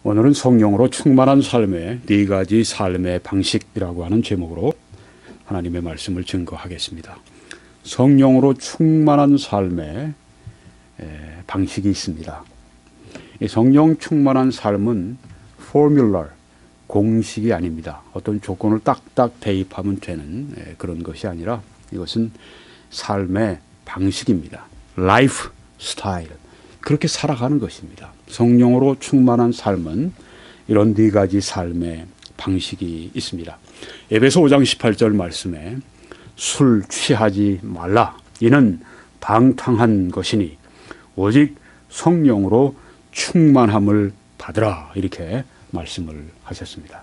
오늘은 성령으로 충만한 삶의 네 가지 삶의 방식이라고 하는 제목으로 하나님의 말씀을 증거하겠습니다. 성령으로 충만한 삶의 방식이 있습니다. 이 성령 충만한 삶은 포뮬러, 공식이 아닙니다. 어떤 조건을 딱딱 대입하면 되는 그런 것이 아니라 이것은 삶의 방식입니다. 라이프 스타일, 그렇게 살아가는 것입니다. 성령으로 충만한 삶은 이런 네 가지 삶의 방식이 있습니다. 에베소 5장 18절 말씀에 술 취하지 말라, 이는 방탕한 것이니 오직 성령으로 충만함을 받으라, 이렇게 말씀을 하셨습니다.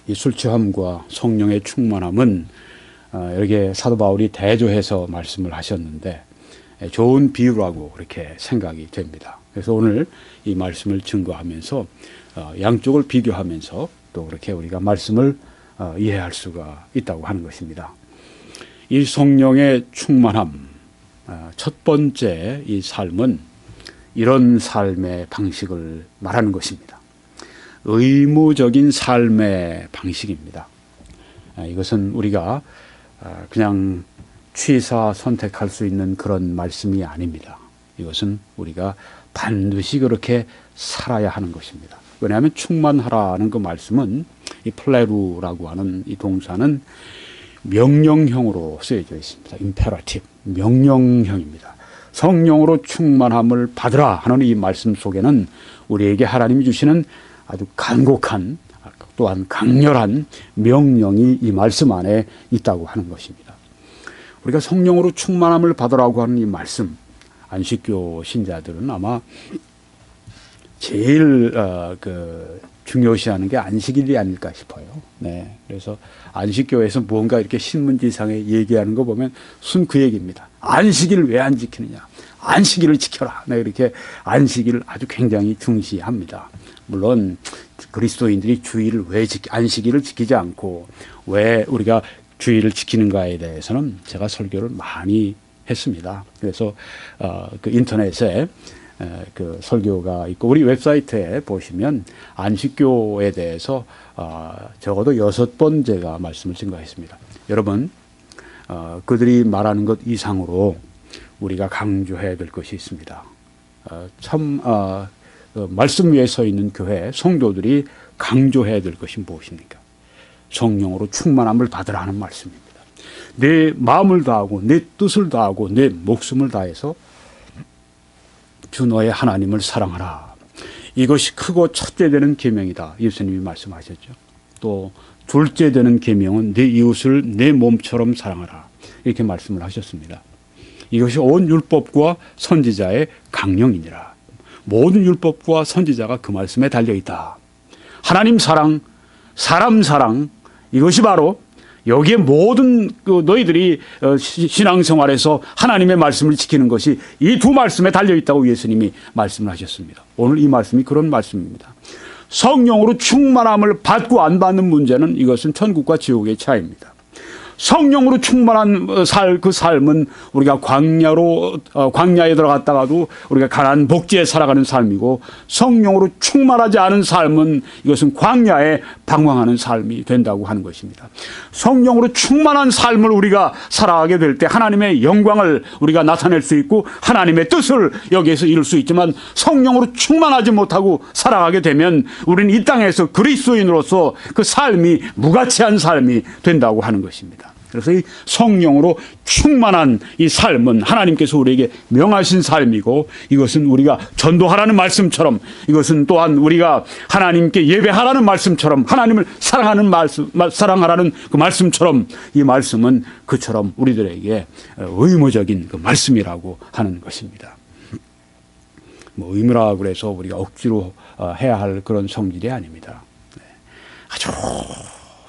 이 술 취함과 성령의 충만함은 이렇게 사도 바울이 대조해서 말씀을 하셨는데 좋은 비유라고 그렇게 생각이 됩니다. 그래서 오늘 이 말씀을 증거하면서 양쪽을 비교하면서 또 그렇게 우리가 말씀을 이해할 수가 있다고 하는 것입니다. 이 성령의 충만함, 첫 번째 이 삶은 이런 삶의 방식을 말하는 것입니다. 의무적인 삶의 방식입니다. 이것은 우리가 그냥 취사 선택할 수 있는 그런 말씀이 아닙니다. 이것은 우리가 반드시 그렇게 살아야 하는 것입니다. 왜냐하면 충만하라는 그 말씀은 이 플레루라고 하는 이 동사는 명령형으로 쓰여져 있습니다. 임페라티브, 명령형입니다. 성령으로 충만함을 받으라 하는 이 말씀 속에는 우리에게 하나님이 주시는 아주 간곡한 또한 강렬한 명령이 이 말씀 안에 있다고 하는 것입니다. 우리가 성령으로 충만함을 받으라고 하는 이 말씀, 안식교 신자들은 아마 제일 중요시하는 게 안식일이 아닐까 싶어요. 네, 그래서 안식교에서 뭔가 이렇게 신문지상에 얘기하는 거 보면 순 그 얘기입니다. 안식일을 왜 안 지키느냐? 안식일을 지켜라. 네, 이렇게 안식일을 아주 굉장히 중시합니다. 물론 그리스도인들이 주일을 왜 안식일을 지키지 않고 왜 우리가 주의를 지키는가에 대해서는 제가 설교를 많이 했습니다. 그래서 그 인터넷에 그 설교가 있고 우리 웹사이트에 보시면 안식교에 대해서 적어도 6번 제가 말씀을 증거했습니다. 여러분, 그들이 말하는 것 이상으로 우리가 강조해야 될 것이 있습니다. 말씀 위에 서 있는 교회 성도들이 강조해야 될 것이 무엇입니까? 성령으로 충만함을 받으라 하는 말씀입니다. 내 마음을 다하고 내 뜻을 다하고 내 목숨을 다해서 주 너의 하나님을 사랑하라. 이것이 크고 첫째 되는 계명이다. 예수님이 말씀하셨죠. 또 둘째 되는 계명은 내 이웃을 내 몸처럼 사랑하라. 이렇게 말씀을 하셨습니다. 이것이 온 율법과 선지자의 강령이니라. 모든 율법과 선지자가 그 말씀에 달려있다. 하나님 사랑, 사람 사랑, 이것이 바로 여기에 모든 너희들이 신앙생활에서 하나님의 말씀을 지키는 것이 이 두 말씀에 달려있다고 예수님이 말씀을 하셨습니다. 오늘 이 말씀이 그런 말씀입니다. 성령으로 충만함을 받고 안 받는 문제는 이것은 천국과 지옥의 차이입니다. 성령으로 충만한 그 삶은 우리가 광야에 들어갔다가도 우리가 가나안 복지에 살아가는 삶이고, 성령으로 충만하지 않은 삶은 이것은 광야에 방황하는 삶이 된다고 하는 것입니다. 성령으로 충만한 삶을 우리가 살아가게 될 때 하나님의 영광을 우리가 나타낼 수 있고 하나님의 뜻을 여기에서 이룰 수 있지만, 성령으로 충만하지 못하고 살아가게 되면 우리는 이 땅에서 그리스도인으로서 그 삶이 무가치한 삶이 된다고 하는 것입니다. 그래서 이 성령으로 충만한 이 삶은 하나님께서 우리에게 명하신 삶이고, 이것은 우리가 전도하라는 말씀처럼, 이것은 또한 우리가 하나님께 예배하라는 말씀처럼, 하나님을 사랑하라는 그 말씀처럼, 이 말씀은 그처럼 우리들에게 의무적인 그 말씀이라고 하는 것입니다. 뭐 의무라고 그래서 우리가 억지로 해야 할 그런 성질이 아닙니다. 아주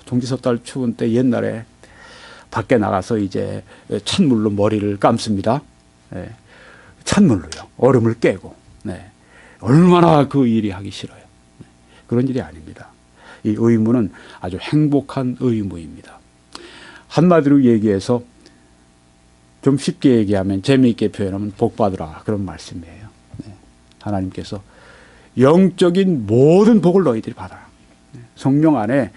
동지섣달 추운 때 옛날에 밖에 나가서 이제 찬물로 머리를 감습니다. 네. 찬물로요. 얼음을 깨고. 네. 얼마나 그 일이 하기 싫어요. 네. 그런 일이 아닙니다. 이 의무는 아주 행복한 의무입니다. 한마디로 얘기해서 좀 쉽게 얘기하면, 재미있게 표현하면 복 받으라, 그런 말씀이에요. 네. 하나님께서 영적인 모든 복을 너희들이 받아라. 성령 안에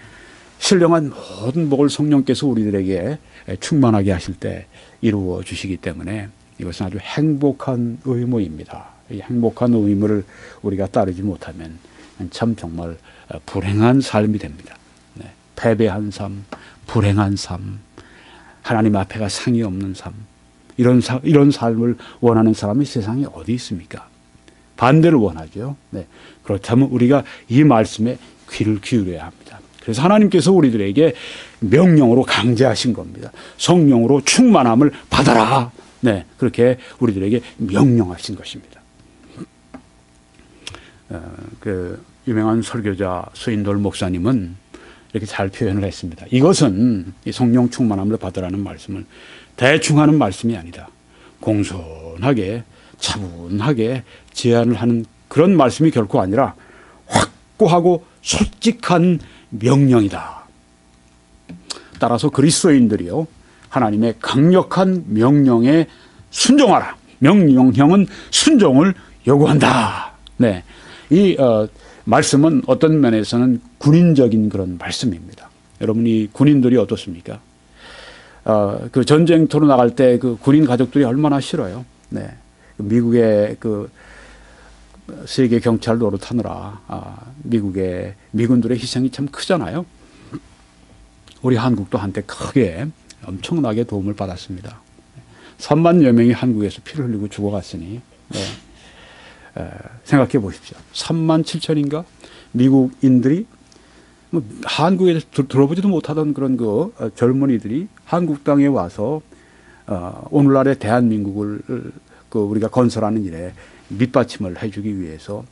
신령한 모든 복을 성령께서 우리들에게 충만하게 하실 때 이루어 주시기 때문에 이것은 아주 행복한 의무입니다. 이 행복한 의무를 우리가 따르지 못하면 참 정말 불행한 삶이 됩니다. 패배한 삶, 불행한 삶, 하나님 앞에가 상이 없는 삶, 이런 삶을 원하는 사람이 세상에 어디 있습니까? 반대를 원하죠. 그렇다면 우리가 이 말씀에 귀를 기울여야 합니다. 그래서 하나님께서 우리들에게 명령으로 강제하신 겁니다. 성령으로 충만함을 받아라. 그렇게 우리들에게 명령하신 것입니다. 그 유명한 설교자 스윈돌 목사님은 이렇게 잘 표현을 했습니다. 이것은 이 성령 충만함을 받으라는 말씀을 대충 하는 말씀이 아니다. 공손하게 차분하게 제안을 하는 그런 말씀이 결코 아니라 확고하고 솔직한 명령이다. 따라서 그리스도인들이요, 하나님의 강력한 명령에 순종하라. 명령형은 순종을 요구한다. 이 말씀은 어떤 면에서는 군인적인 그런 말씀입니다. 여러분이 군인들이 어떻습니까? 그 전쟁터로 나갈 때 그 군인 가족들이 얼마나 싫어요. 미국의 그 세계 경찰 노릇하느라 미국의 미군들의 희생이 참 크잖아요. 우리 한국도 한때 크게 엄청나게 도움을 받았습니다. 3만여 명이 한국에서 피를 흘리고 죽어갔으니 생각해 보십시오. 3만 7천인가 미국인들이 한국에 들어보지도 못하던 그런 그 젊은이들이 한국 땅에 와서 오늘날의 대한민국을 그 우리가 건설하는 일에 밑받침을 해주기 위해서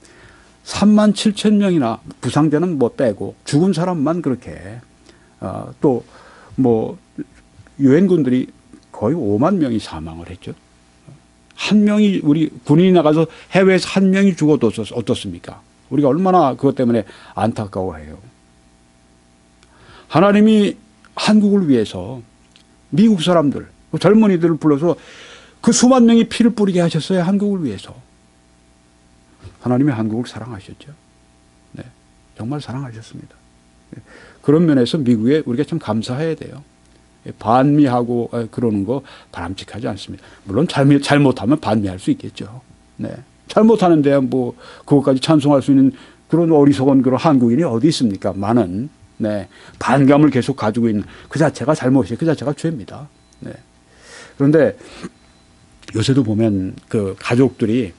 3만 7천 명이나 부상자는 뭐 빼고 죽은 사람만 그렇게 또 뭐 유엔군들이 거의 5만 명이 사망을 했죠. 한 명이 우리 군인이 나가서 해외에서 한 명이 죽어도 어떻습니까? 우리가 얼마나 그것 때문에 안타까워해요. 하나님이 한국을 위해서 미국 사람들, 젊은이들을 불러서 그 수만 명이 피를 뿌리게 하셨어요. 한국을 위해서. 하나님이 한국을 사랑하셨죠. 정말 사랑하셨습니다. 그런 면에서 미국에 우리가 참 감사해야 돼요. 반미하고 그러는 거 바람직하지 않습니다. 물론 잘못하면 반미할 수 있겠죠. 잘못하는데 뭐 그것까지 찬송할 수 있는 그런 어리석은 그런 한국인이 어디 있습니까? 많은 반감을 계속 가지고 있는 그 자체가 잘못이에요. 그 자체가 죄입니다. 그런데 요새도 보면 그 가족들이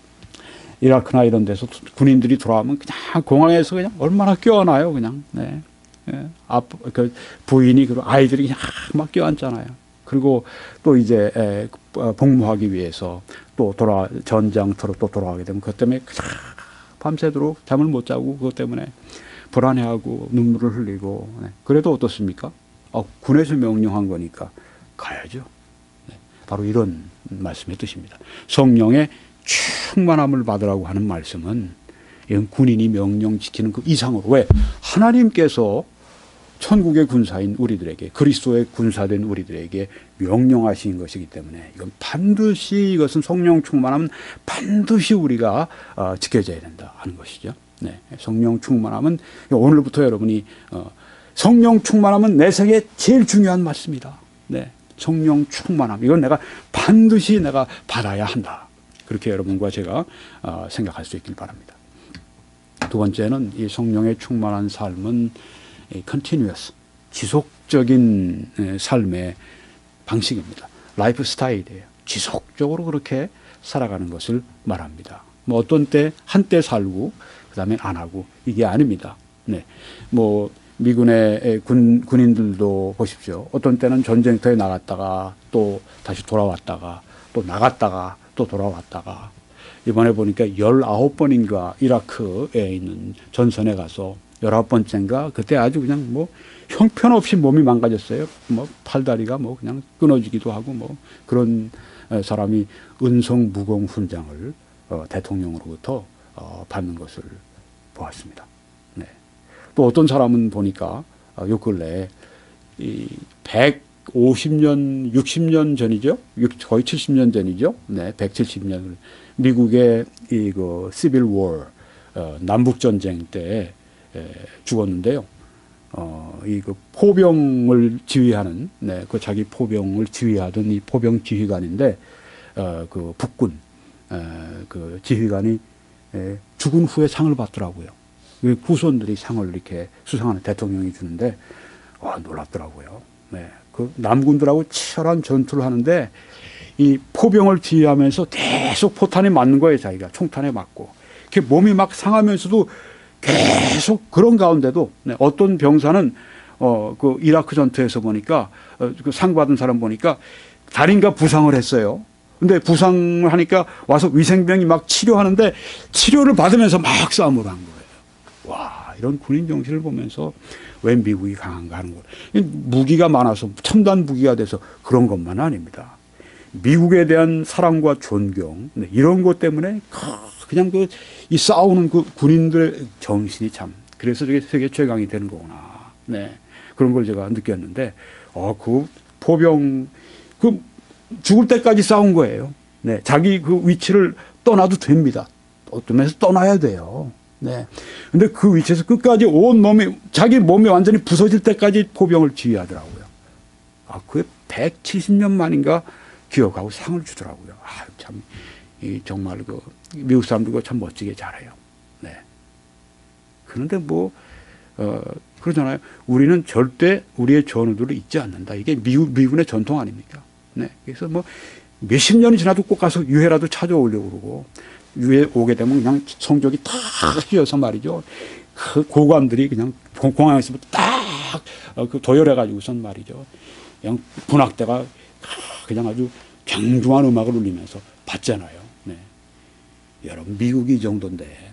이라크나 이런 데서 군인들이 돌아오면 그냥 공항에서 그냥 얼마나 껴안아요. 그냥 그 부인이 그리고 아이들이 그냥 막 껴안잖아요. 그리고 또 이제 복무하기 위해서 또 전장터로 또 돌아가게 되면 그것 때문에 그냥 밤새도록 잠을 못 자고 그것 때문에 불안해하고 눈물을 흘리고 그래도 어떻습니까? 군에서 명령한 거니까 가야죠. 바로 이런 말씀의 뜻입니다. 성령의 충만함을 받으라고 하는 말씀은 이건 군인이 명령 지키는 그 이상으로 왜? 하나님께서 천국의 군사인 우리들에게 그리스도의 군사된 우리들에게 명령하신 것이기 때문에 이건 반드시 이것은 성령 충만함은 반드시 우리가 지켜져야 된다 하는 것이죠. 성령 충만함은 오늘부터 여러분이 성령 충만함은 내 생에 제일 중요한 말씀이다. 성령 충만함 이건 내가 반드시 내가 받아야 한다. 그렇게 여러분과 제가 생각할 수 있길 바랍니다. 두 번째는 이 성령의 충만한 삶은 continuous, 지속적인 삶의 방식입니다. 라이프 스타일이에요. 지속적으로 그렇게 살아가는 것을 말합니다. 뭐 어떤 때 한때 살고 그 다음에 안 하고 이게 아닙니다. 뭐 미군의 군인들도 보십시오. 어떤 때는 전쟁터에 나갔다가 또 다시 돌아왔다가 또 나갔다가 또 돌아왔다가 이번에 보니까 19번인가 이라크에 있는 전선에 가서 19번째인가 그때 아주 그냥 뭐 형편없이 몸이 망가졌어요. 뭐 팔다리가 뭐 그냥 끊어지기도 하고 뭐 그런 사람이 은성 무공 훈장을 대통령으로부터 받는 것을 보았습니다. 또 어떤 사람은 보니까 요 근래에 150년, 60년 전이죠. 거의 70년 전이죠. 170년. 미국의 그 시빌 워 남북 전쟁 때 죽었는데요. 이 그 포병을 지휘하는, 네, 그 자기 포병을 지휘하던 이 포병 지휘관인데, 그 북군 그 지휘관이 죽은 후에 상을 받더라고요. 그 후손들이 상을 이렇게 수상하는, 대통령이 주는데, 와, 놀랍더라고요. 네, 그 남군들하고 치열한 전투를 하는데 이 포병을 지휘하면서 계속 포탄이 맞는 거예요. 자기가 총탄에 맞고, 이렇게 몸이 막 상하면서도 계속 그런 가운데도, 네, 어떤 병사는 그 이라크 전투에서 보니까 그 상 받은 사람 보니까 다리인가 부상을 했어요. 근데 부상을 하니까 와서 위생병이 막 치료하는데 치료를 받으면서 막 싸움을 한 거예요. 와, 이런 군인 정신을 보면서 왜 미국이 강한가 하는 거예요. 무기가 많아서 첨단 무기가 돼서 그런 것만은 아닙니다. 미국에 대한 사랑과 존경, 네, 이런 것 때문에 그냥 이 싸우는 그 군인들의 정신이 참, 그래서 저게 세계 최강이 되는 거구나. 네, 그런 걸 제가 느꼈는데, 그 포병, 죽을 때까지 싸운 거예요. 네, 자기 그 위치를 떠나도 됩니다. 어떤 면에서 떠나야 돼요. 네. 근데 그 위치에서 끝까지 온 몸이, 자기 몸이 완전히 부서질 때까지 포병을 지휘하더라고요. 그게 170년 만인가 기억하고 상을 주더라고요. 참, 정말 미국 사람들 참 멋지게 잘해요. 네. 그런데 그러잖아요. 우리는 절대 우리의 전우들을 잊지 않는다. 이게 미군의 전통 아닙니까? 네. 그래서 몇십 년이 지나도 꼭 가서 유해라도 찾아오려고 그러고, 유해 오게 되면 그냥 성적이 탁 휘어서 말이죠. 그 고관들이 그냥 공항에서 딱 도열해가지고선 말이죠. 그냥 군악대가 그냥 아주 경중한 음악을 울리면서 받잖아요. 네. 여러분, 미국이 이 정도인데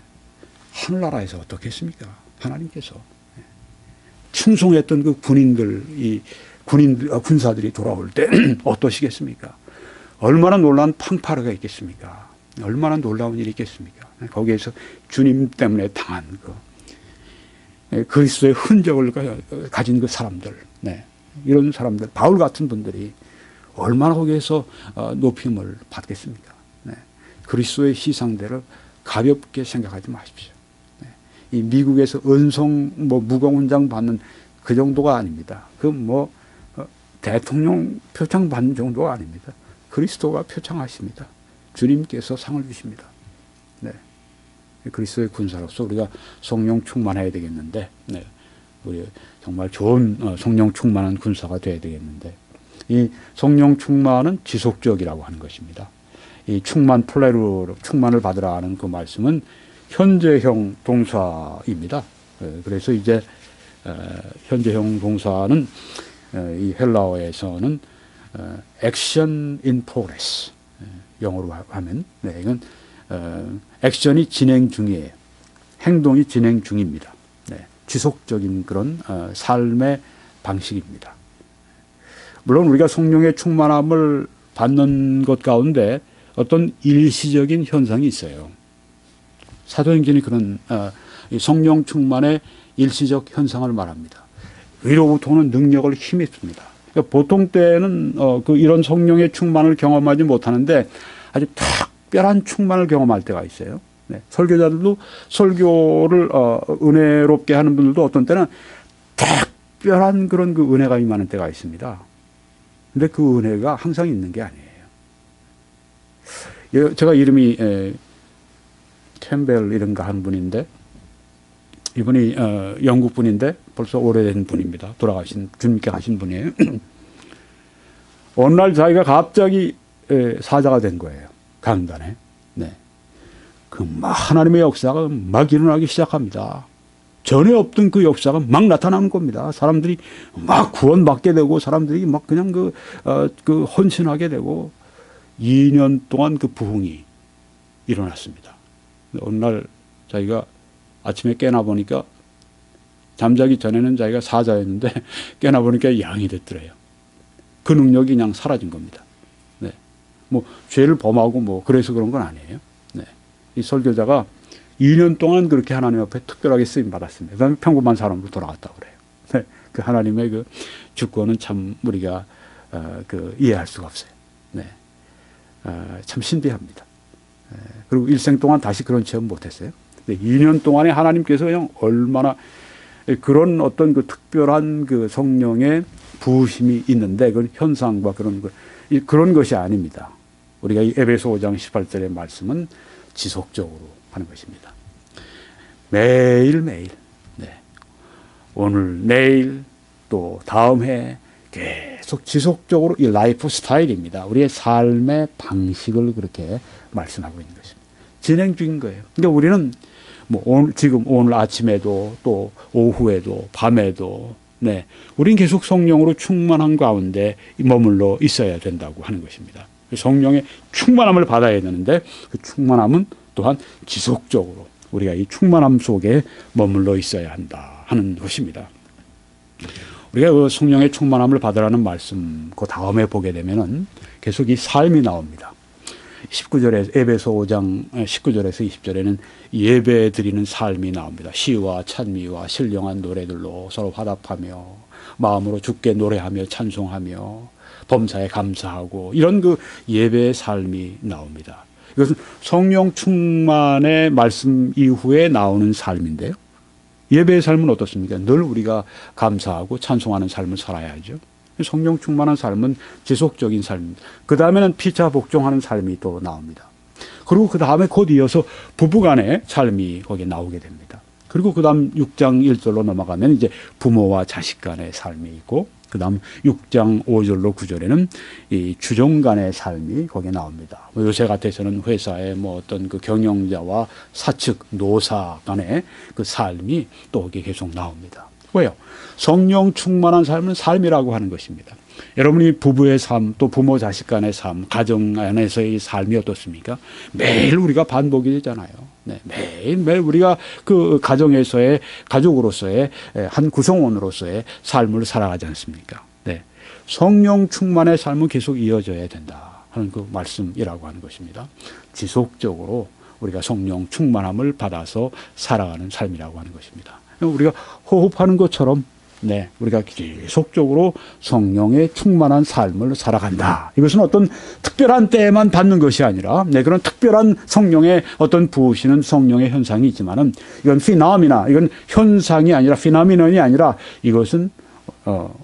하늘나라에서 어떻게 했습니까? 하나님께서. 네. 충성했던 그 군사들이 돌아올 때 어떠시겠습니까? 얼마나 놀라운 팡파르가 있겠습니까? 얼마나 놀라운 일이 있겠습니까? 거기에서 주님 때문에 당한 그리스도의 흔적을 가진 그 사람들, 네, 이런 사람들, 바울 같은 분들이 얼마나 거기에서 높임을 받겠습니까? 네. 그리스도의 희생대를 가볍게 생각하지 마십시오. 네. 이 미국에서 은성 무공훈장 받는 그 정도가 아닙니다. 대통령 표창 받는 정도가 아닙니다. 그리스도가 표창하십니다. 주님께서 상을 주십니다. 네. 그리스도의 군사로서 우리가 성령 충만해야 되겠는데, 네. 우리 정말 좋은 성령 충만한 군사가 되어야 되겠는데, 이 성령 충만은 지속적이라고 하는 것입니다. 이 충만 플레루로 충만을 받으라는 그 말씀은 현재형 동사입니다. 그래서 이제 현재형 동사는 이 헬라어에서는 action in progress, 영어로 하면, 네, 이건 액션이 진행 중이에요. 행동이 진행 중입니다. 네, 지속적인 그런 삶의 방식입니다. 물론 우리가 성령의 충만함을 받는 것 가운데 어떤 일시적인 현상이 있어요. 사도행전이 그런 성령 충만의 일시적 현상을 말합니다. 위로부터 오는 능력을 힘입습니다. 그러니까 보통 때는 이런 성령의 충만을 경험하지 못하는데 아주 특별한 충만을 경험할 때가 있어요. 네. 설교자들도 설교를 은혜롭게 하는 분들도 어떤 때는 특별한 그런 그 은혜가 임하는 때가 있습니다. 근데 그 은혜가 항상 있는 게 아니에요. 제가 이름이 캠벨 이런가 하는 분인데, 이분이 영국 분인데 벌써 오래된 분입니다. 돌아가신, 주님께 가신 분이에요. 어느 날 자기가 갑자기 사자가 된 거예요. 강단에. 네. 하나님의 역사가 막 일어나기 시작합니다. 전에 없던 그 역사가 막 나타나는 겁니다. 사람들이 막 구원받게 되고, 사람들이 막 그냥 헌신하게 되고, 2년 동안 그 부흥이 일어났습니다. 어느 날 자기가 아침에 깨나 보니까, 잠자기 전에는 자기가 사자였는데 깨나 보니까 양이 됐더래요. 그 능력이 그냥 사라진 겁니다. 네. 죄를 범하고 그래서 그런 건 아니에요. 네. 이 설교자가 2년 동안 그렇게 하나님 앞에 특별하게 쓰임 받았습니다. 그 다음에 평범한 사람으로 돌아갔다고 그래요. 네. 그 하나님의 그 주권은 참 우리가 이해할 수가 없어요. 네. 참 신비합니다. 그리고 일생 동안 다시 그런 체험 못했어요. 2년 동안에 하나님께서 그냥 얼마나 그런 어떤 그 특별한 그 성령의 부으심이 있는데 그 현상과 그런 것이 아닙니다. 우리가 이 에베소 5장 18절의 말씀은 지속적으로 하는 것입니다. 매일매일, 오늘, 내일, 또 다음 해 계속 지속적으로 이 라이프 스타일입니다. 우리의 삶의 방식을 그렇게 말씀하고 있는 것입니다. 진행 중인 거예요. 근데 우리는 지금 오늘 아침에도 또 오후에도 밤에도 우리는 계속 성령으로 충만한 가운데 머물러 있어야 된다고 하는 것입니다. 성령의 충만함을 받아야 되는데 그 충만함은 또한 지속적으로 우리가 이 충만함 속에 머물러 있어야 한다 하는 것입니다. 우리가 그 성령의 충만함을 받으라는 말씀 그 다음에 보게 되면은 계속 이 삶이 나옵니다. 19절에 에베소 5장 19절에서 20절에는 예배 드리는 삶이 나옵니다. 시와 찬미와 신령한 노래들로 서로 화답하며 마음으로 주께 노래하며 찬송하며 범사에 감사하고 이런 그 예배의 삶이 나옵니다. 이것은 성령 충만의 말씀 이후에 나오는 삶인데요. 예배의 삶은 어떻습니까? 늘 우리가 감사하고 찬송하는 삶을 살아야죠. 성령 충만한 삶은 지속적인 삶입니다. 그 다음에는 피차 복종하는 삶이 또 나옵니다. 그리고 그 다음에 곧 이어서 부부간의 삶이 거기에 나오게 됩니다. 그리고 그 다음 6장 1절로 넘어가면 이제 부모와 자식 간의 삶이 있고 그 다음 6장 5절로 9절에는 이 주종 간의 삶이 거기에 나옵니다. 요새 같아서는 회사의 어떤 그 경영자와 사측 노사 간의 그 삶이 또 거기에 계속 나옵니다. 왜요? 성령 충만한 삶은 삶이라고 하는 것입니다. 여러분이 부부의 삶, 또 부모 자식 간의 삶, 가정 안에서의 삶이 어떻습니까? 매일 우리가 반복이 되잖아요. 매일 우리가 그 가정에서의, 가족으로서의 한 구성원으로서의 삶을 살아가지 않습니까? 성령 충만의 삶은 계속 이어져야 된다 하는 그 말씀이라고 하는 것입니다. 지속적으로 우리가 성령 충만함을 받아서 살아가는 삶이라고 하는 것입니다. 우리가 호흡하는 것처럼 우리가 계속적으로 성령의 충만한 삶을 살아간다. 이것은 어떤 특별한 때에만 받는 것이 아니라 그런 특별한 성령의 어떤 부으시는 성령의 현상이 있지만은 이건 피나미나, 이건 현상이 아니라 피나미넌이 아니라 이것은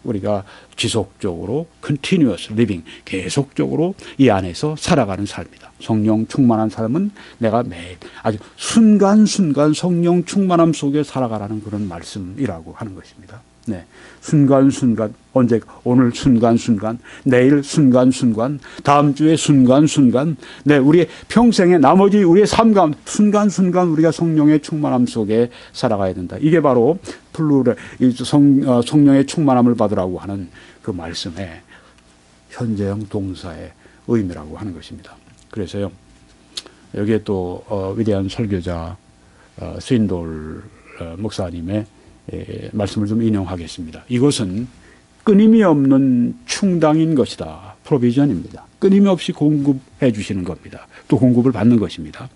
우리가 지속적으로 continuous living, 계속적으로 이 안에서 살아가는 삶이다. 성령 충만한 삶은 내가 매일 아주 순간순간 성령 충만함 속에 살아가라는 그런 말씀이라고 하는 것입니다. 순간순간, 언제, 오늘 순간순간, 내일 순간순간, 다음 주에 순간순간, 우리의 평생의 나머지 우리의 삶 가운데 순간순간 우리가 성령의 충만함 속에 살아가야 된다. 이게 바로 성령의 충만함을 받으라고 하는 그 말씀의 현재형 동사의 의미라고 하는 것입니다. 그래서요, 여기에 또 위대한 설교자 스윈돌 목사님의 말씀을 좀 인용하겠습니다. 이것은 끊임이 없는 충당인 것이다. 프로비전입니다. 끊임없이 공급해 주시는 겁니다. 또 공급을 받는 것입니다.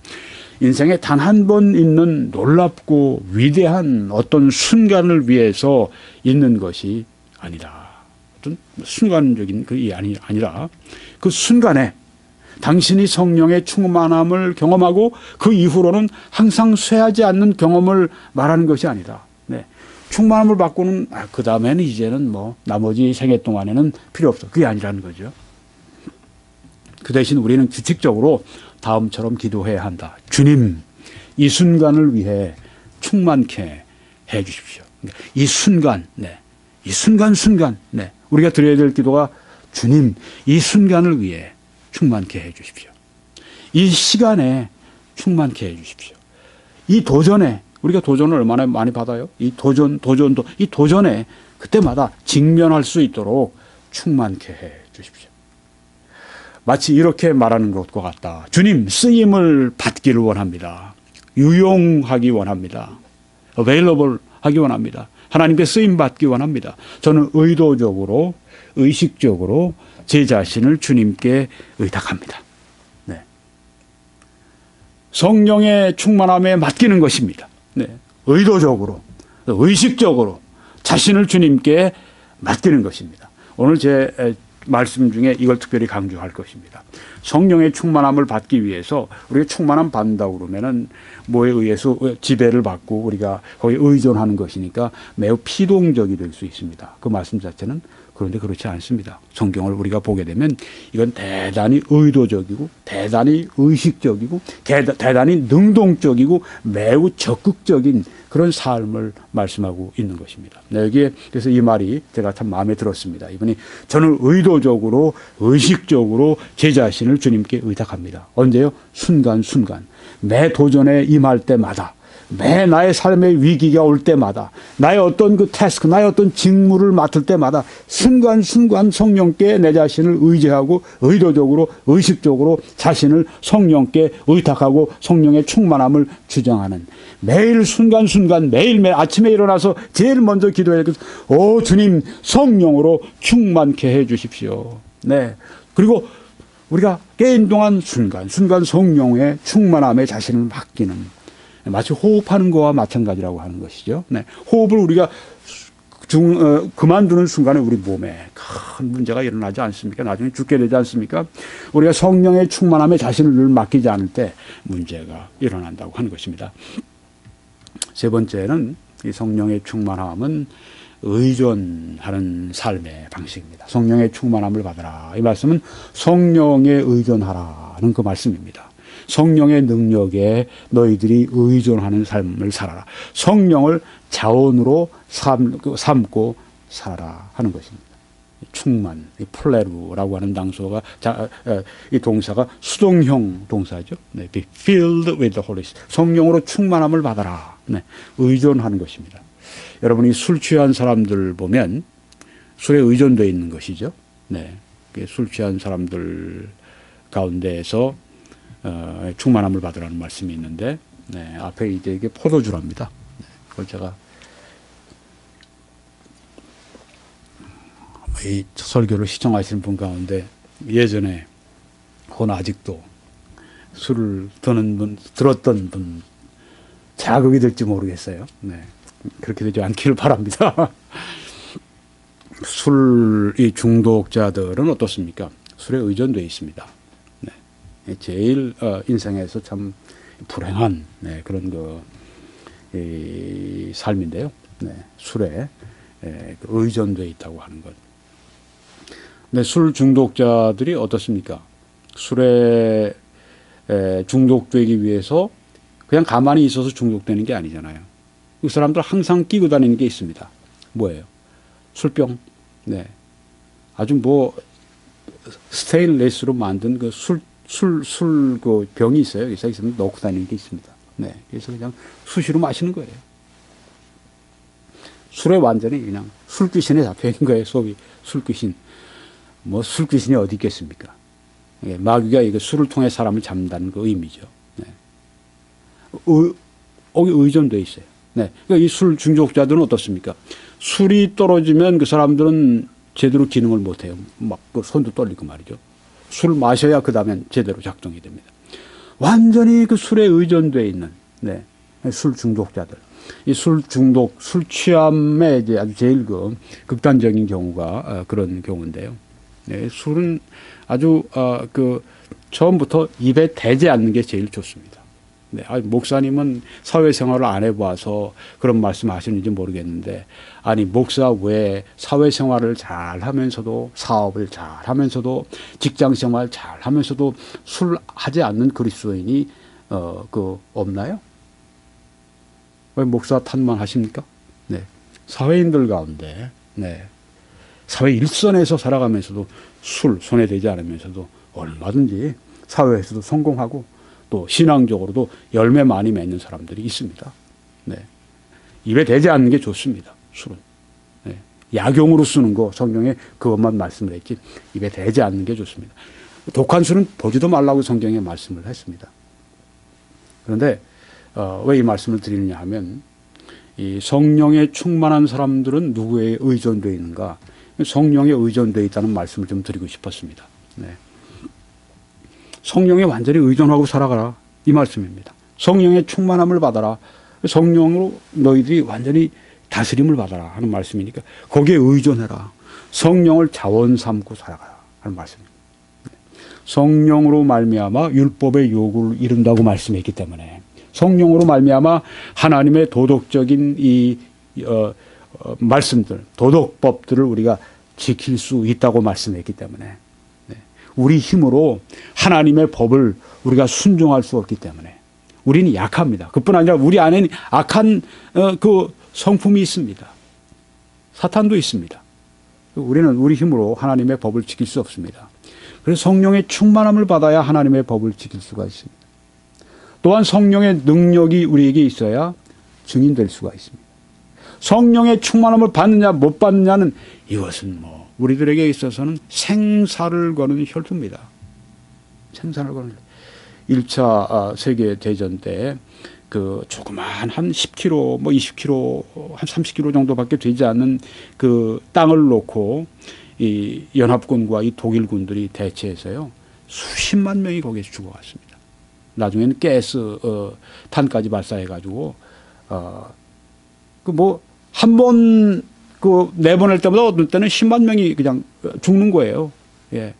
인생에 단 한 번 있는 놀랍고 위대한 어떤 순간을 위해서 있는 것이 아니다. 어떤 순간적인 그게 아니라 그 순간에 당신이 성령의 충만함을 경험하고 그 이후로는 항상 쇠하지 않는 경험을 말하는 것이 아니다. 충만함을 받고는 그 다음에는 이제는 나머지 생애 동안에는 필요 없어. 그게 아니라는 거죠. 그 대신 우리는 규칙적으로 다음처럼 기도해야 한다. 주님, 이 순간을 위해 충만케 해 주십시오. 이 순간, 이 순간, 우리가 드려야 될 기도가 주님, 이 순간을 위해 충만케 해 주십시오. 이 시간에 충만케 해 주십시오. 이 도전에, 우리가 도전을 얼마나 많이 받아요? 이 도전에 그때마다 직면할 수 있도록 충만케 해 주십시오. 마치 이렇게 말하는 것과 같다. 주님, 쓰임을 받기를 원합니다. 유용하기 원합니다. available 하기 원합니다. 하나님께 쓰임 받기 원합니다. 저는 의도적으로, 의식적으로 제 자신을 주님께 의탁합니다. 성령의 충만함에 맡기는 것입니다. 의도적으로, 의식적으로 자신을 주님께 맡기는 것입니다. 오늘 제 말씀 중에 이걸 특별히 강조할 것입니다. 성령의 충만함을 받기 위해서 우리가 충만함 받는다고 그러면은 뭐에 의해서 지배를 받고 우리가 거기에 의존하는 것이니까 매우 피동적이 될 수 있습니다. 그 말씀 자체는 그런데 그렇지 않습니다. 성경을 우리가 보게 되면 이건 대단히 의도적이고 대단히 의식적이고 대단히 능동적이고 매우 적극적인 그런 삶을 말씀하고 있는 것입니다. 여기에 그래서 이 말이 제가 참 마음에 들었습니다. 이분이 저는 의도적으로 의식적으로 제 자신을 주님께 의탁합니다. 언제요? 순간순간 매 도전에 임할 때마다 매 나의 삶의 위기가 올 때마다 나의 어떤 그 태스크 나의 어떤 직무를 맡을 때마다 순간순간 성령께 내 자신을 의지하고 의도적으로 의식적으로 자신을 성령께 의탁하고 성령의 충만함을 주장하는 매일 순간순간 매일매일 아침에 일어나서 제일 먼저 기도해야 될 것은 오 주님 성령으로 충만케 해 주십시오. 네. 그리고 우리가 깨인 동안 순간순간 성령의 충만함에 자신을 맡기는 마치 호흡하는 거와 마찬가지라고 하는 것이죠. 네. 호흡을 우리가 그만두는 순간에 우리 몸에 큰 문제가 일어나지 않습니까? 나중에 죽게 되지 않습니까? 우리가 성령의 충만함에 자신을 늘 맡기지 않을 때 문제가 일어난다고 하는 것입니다. 세 번째는 이 성령의 충만함은 의존하는 삶의 방식입니다. 성령의 충만함을 받으라. 이 말씀은 성령에 의존하라는 그 말씀입니다. 성령의 능력에 너희들이 의존하는 삶을 살아라. 성령을 자원으로 삼고 살아라 하는 것입니다. 충만, 이 플레루라고 하는 이 동사가 수동형 동사죠. 네, be filled with the Holy Spirit. 성령으로 충만함을 받아라. 네, 의존하는 것입니다. 여러분이 술 취한 사람들 보면 술에 의존되어 있는 것이죠. 네, 술 취한 사람들 가운데에서 충만함을 받으라는 말씀이 있는데, 네, 앞에 이제 이게 포도주랍니다. 네, 그걸 제가 이 설교를 시청하시는 분 가운데 예전에 혹은 아직도 술을 들었던 분 자극이 될지 모르겠어요. 네, 그렇게 되지 않기를 바랍니다. 술 중독자들은 어떻습니까? 술에 의존되어 있습니다. 제일 인생에서 참 불행한 그런 삶인데요. 네, 술에 의존되어 있다고 하는 것. 근데 술 중독자들이 어떻습니까? 술에 중독되기 위해서 그냥 가만히 있어서 중독되는 게 아니잖아요. 그 사람들 항상 끼고 다니는 게 있습니다. 뭐예요? 술병. 네, 아주 스테인레스로 만든 그 그 병이 있어요. 그래서 있으면 넣고 다니는 게 있습니다. 네. 그래서 그냥 수시로 마시는 거예요. 술에 완전히 그냥 술귀신에 잡혀 있는 거예요. 소위 술귀신. 술귀신이 어디 있겠습니까? 예, 마귀가 이거 술을 통해 사람을 잡는다는 그 의미죠. 네. 거기 의존되어 있어요. 네. 그러니까 이 술 중독자들은 어떻습니까? 술이 떨어지면 그 사람들은 제대로 기능을 못 해요. 그 손도 떨리고 말이죠. 술 마셔야 그 다음엔 제대로 작동이 됩니다. 완전히 그 술에 의존되어 있는, 네, 술 중독자들. 이 술 중독, 술 취함의 이제 아주 제일 극단적인 경우가 그런 경우인데요. 네, 술은 아주 처음부터 입에 대지 않는 게 제일 좋습니다. 네, 목사님은 사회생활을 안 해봐서 그런 말씀 하시는지 모르겠는데, 아니, 목사 외에 사회생활을 잘 하면서도, 사업을 잘 하면서도, 직장생활 잘 하면서도 술 하지 않는 그리스도인이, 없나요? 왜 목사 탓만 하십니까? 네. 사회인들 가운데, 네. 사회 일선에서 살아가면서도 술 손에 대지 않으면서도 얼마든지 사회에서도 성공하고 또 신앙적으로도 열매 많이 맺는 사람들이 있습니다. 네. 입에 대지 않는 게 좋습니다. 술은. 네. 약용으로 쓰는 거 성경에 그것만 말씀을 했지 입에 대지 않는 게 좋습니다. 독한 술은 보지도 말라고 성경에 말씀을 했습니다. 그런데 왜 이 말씀을 드리느냐 하면 이 성령에 충만한 사람들은 누구에 의존되어 있는가? 성령에 의존되어 있다는 말씀을 좀 드리고 싶었습니다. 네. 성령에 완전히 의존하고 살아가라. 이 말씀입니다. 성령의 충만함을 받아라. 성령으로 너희들이 완전히 다스림을 받아라 하는 말씀이니까 거기에 의존해라. 성령을 자원 삼고 살아가라. 하는 말씀입니다. 성령으로 말미암아 율법의 요구를 이룬다고 말씀했기 때문에 성령으로 말미암아 하나님의 도덕적인 이 말씀들, 도덕법들을 우리가 지킬 수 있다고 말씀했기 때문에 우리 힘으로 하나님의 법을 우리가 순종할 수 없기 때문에 우리는 약합니다. 그뿐 아니라 우리 안에는 악한 그 성품이 있습니다. 사탄도 있습니다. 우리는 우리 힘으로 하나님의 법을 지킬 수 없습니다. 그래서 성령의 충만함을 받아야 하나님의 법을 지킬 수가 있습니다. 또한 성령의 능력이 우리에게 있어야 증인될 수가 있습니다. 성령의 충만함을 받느냐 못 받느냐는 이것은 뭐 우리들에게 있어서는 생사를 거는 혈투입니다. 생사를 거는 1차 세계대전 때 그 조그만 한 10km, 뭐 20km, 한 30km 정도밖에 되지 않는 그 땅을 놓고 이 연합군과 이 독일군들이 대치해서요 수십만 명이 거기에서 죽어갔습니다. 나중에는 가스 탄까지 발사해가지고 그 뭐 한 번 그 내보낼 때마다 어떤 때는 10만 명이 그냥 죽는 거예요. 예,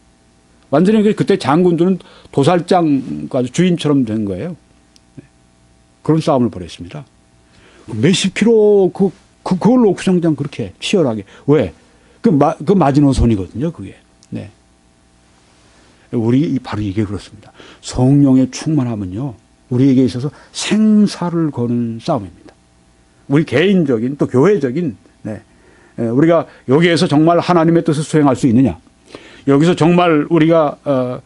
완전히 그때 장군들은 도살장과 주인처럼 된 거예요. 그런 싸움을 벌였습니다. 몇십 킬로 그걸 놓고서 그냥 그렇게 치열하게 왜? 그 마지노선이거든요, 그게. 네. 우리 바로 이게 그렇습니다. 성령의 충만함은요, 우리에게 있어서 생사를 거는 싸움입니다. 우리 개인적인 또 교회적인 우리가 여기에서 정말 하나님의 뜻을 수행할 수 있느냐? 여기서 정말 우리가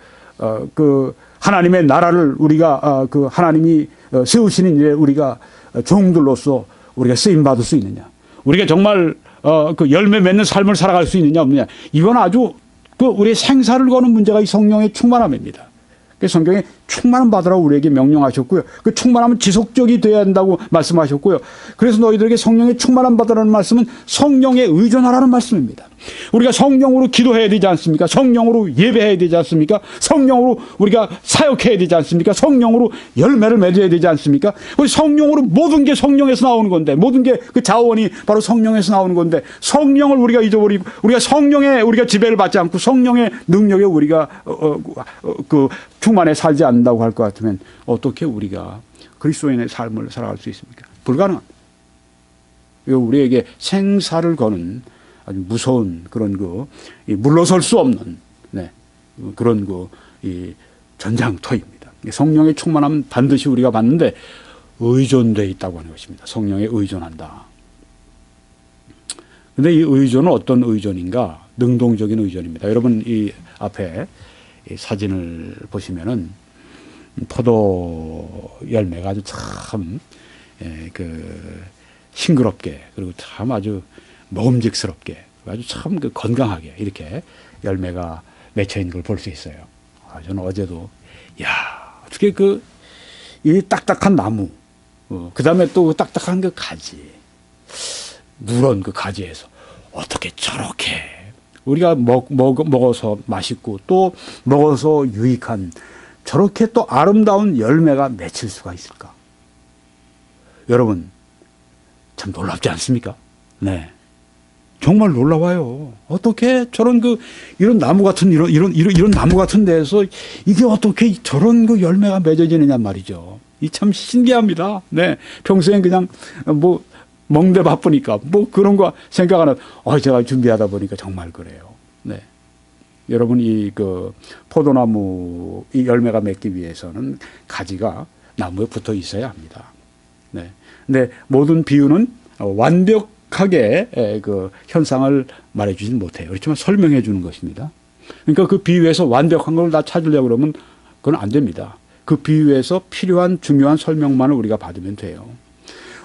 그 하나님의 나라를 우리가 그 하나님이 세우시는 일에 우리가 종들로서 우리가 쓰임 받을 수 있느냐? 우리가 정말 그 열매 맺는 삶을 살아갈 수 있느냐 없느냐? 이건 아주 그 우리의 생사를 거는 문제가 이 성령의 충만함입니다. 성경에 충만함 받으라고 우리에게 명령하셨고요. 그 충만함은 지속적이 되어야 한다고 말씀하셨고요. 그래서 너희들에게 성령의 충만함 받으라는 말씀은 성령에 의존하라는 말씀입니다. 우리가 성령으로 기도해야 되지 않습니까? 성령으로 예배해야 되지 않습니까? 성령으로 우리가 사역해야 되지 않습니까? 성령으로 열매를 맺어야 되지 않습니까? 우리 성령으로 모든 게 성령에서 나오는 건데, 모든 게 그 자원이 바로 성령에서 나오는 건데, 성령을 우리가 잊어버리고 우리가 성령의 우리가 지배를 받지 않고 성령의 능력에 우리가 그 충만에 살지 않는다고 할 것 같으면 어떻게 우리가 그리스도인의 삶을 살아갈 수 있습니까? 불가능합니다. 우리에게 생사를 거는 아주 무서운 그런 물러설 수 없는 그런 이 전장터입니다. 성령의 충만함은 반드시 우리가 받는데 의존되어 있다고 하는 것입니다. 성령에 의존한다. 그런데 이 의존은 어떤 의존인가? 능동적인 의존입니다. 여러분 이 앞에 이 사진을 보시면은 포도 열매가 아주 참 싱그럽게 그리고 참 아주 먹음직스럽게 아주 참 건강하게 이렇게 열매가 맺혀 있는 걸 볼 수 있어요. 저는 어제도 어떻게 이 딱딱한 나무 그 다음에 또 딱딱한 그 가지 누런 그 가지에서 어떻게 저렇게 우리가 먹어서 맛있고 또 먹어서 유익한 저렇게 또 아름다운 열매가 맺힐 수가 있을까? 여러분 참 놀랍지 않습니까? 네, 정말 놀라워요. 어떻게 저런 이런 나무 같은 이런 나무 같은 데에서 이게 어떻게 저런 열매가 맺어지느냐 말이죠. 이 참 신기합니다. 네, 평소엔 그냥 뭐 먹는데 바쁘니까 뭐 그런 거 생각 안 하고 제가 준비하다 보니까 정말 그래요. 네. 여러분 이 포도나무 이 열매가 맺기 위해서는 가지가 나무에 붙어 있어야 합니다. 네. 근데 모든 비유는 완벽하게 그 현상을 말해주진 못해요. 그렇지만 설명해 주는 것입니다. 그러니까 그 비유에서 완벽한 걸 다 찾으려고 그러면 그건 안 됩니다. 그 비유에서 필요한 중요한 설명만을 우리가 받으면 돼요.